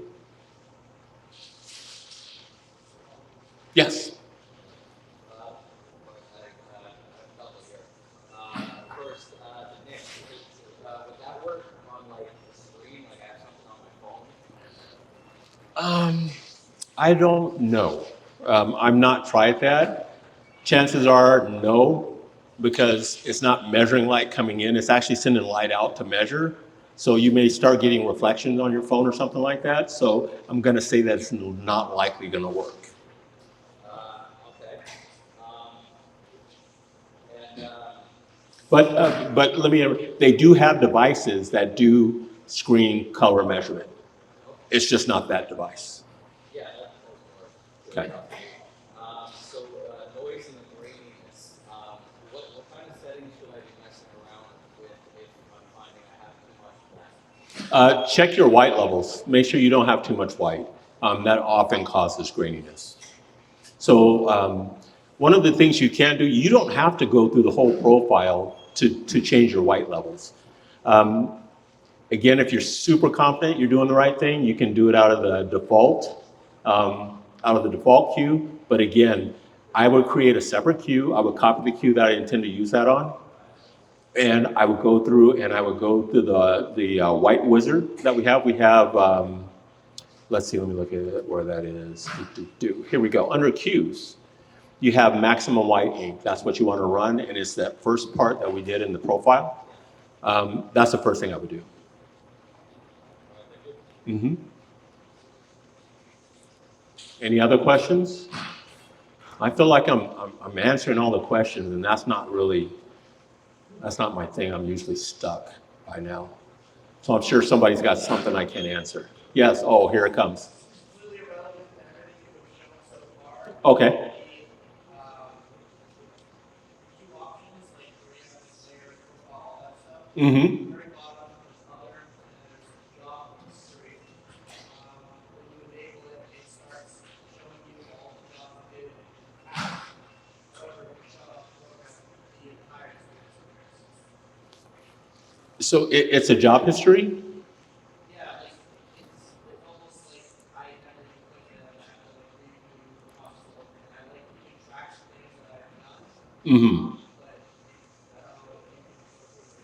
Yes. First, the Nick, would that work on like the screen, like I have something on my phone? I don't know. I'm not tried that. Chances are no, because it's not measuring light coming in. It's actually sending light out to measure. So you may start getting reflections on your phone or something like that. So I'm going to say that it's not likely going to work. Okay. And But they do have devices that do screen color measurement. It's just not that device. yeah, that does work. Okay. So noise and the graininess. What kind of settings should I be messing around with if I'm finding I have too much black? Check your white levels. Make sure you don't have too much white. That often causes graininess. So one of the things you can do, you don't have to go through the whole profile to change your white levels. Again, if you're super confident you're doing the right thing, you can do it out of the default queue. But again, I would create a separate queue. I would copy the queue that I intend to use that on. And I would go through the white wizard that we have. We have, let's see, let me look at it, where that is. Here we go. Under queues, you have maximum white ink. That's what you want to run. And it's that first part that we did in the profile. That's the first thing I would do. Mm-hmm. Any other questions? I feel like I'm answering all the questions, and that's not my thing. I'm usually stuck by now. So I'm sure somebody's got something I can't answer. Yes, oh, here it comes. Completely irrelevant to everything you've shown so far. Okay. Two options, like create a layer, profile, all that stuff. Mm-hmm. Very bottom, there's other, and then there's job history. When you enable it, it starts showing you all the jobs you did. However, if you shut off the program, the entire experience. So it's a job history? Yeah, like it's almost like I never even looked at it. I have to like review possible, and I like keeping track of things that I have done. Mm-hmm. But I don't know if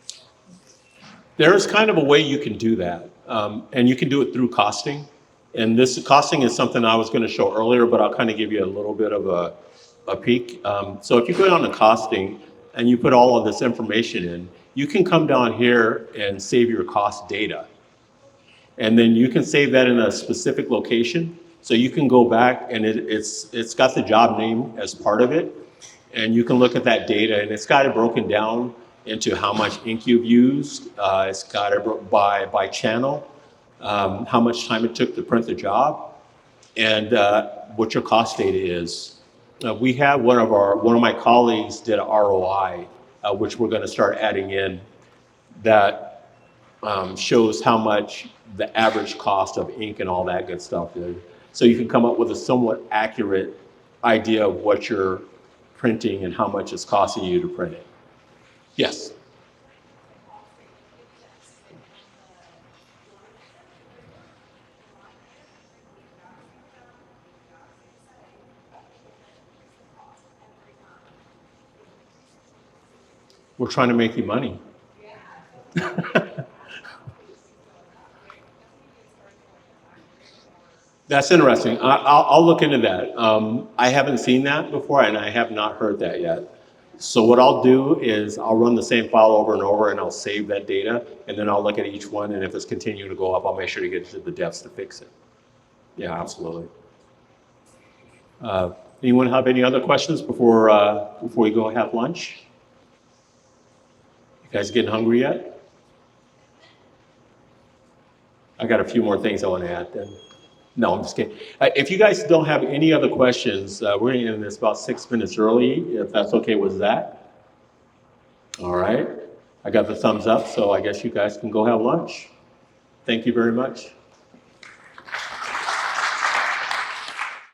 you can. There's kind of a way you can do that, and you can do it through costing. And this costing is something I was going to show earlier, but I'll kind of give you a little bit of a peek. So if you go down to costing and you put all of this information in, you can come down here and save your cost data. And then you can save that in a specific location. So you can go back and it's got the job name as part of it. And you can look at that data, and it's got it broken down into how much ink you've used. It's got it by channel, how much time it took to print the job, and what your cost data is. We have one of my colleagues did an ROI, which we're going to start adding in, that shows how much the average cost of ink and all that good stuff is. So you can come up with a somewhat accurate idea of what you're printing and how much it's costing you to print it. Yes? We're trying to make you money. That's interesting. I'll look into that. I haven't seen that before, and I have not heard that yet. So what I'll do is I'll run the same file over and over, and I'll save that data, and then I'll look at each one, and if it's continuing to go up, I'll make sure to get to the devs to fix it. Yeah, absolutely. Anyone have any other questions before we go have lunch? You guys getting hungry yet? I got a few more things I want to add then. No, I'm just kidding. If you guys don't have any other questions, we're going to end this about 6 minutes early, if that's okay with that. All right. I got the thumbs up, so I guess you guys can go have lunch. Thank you very much.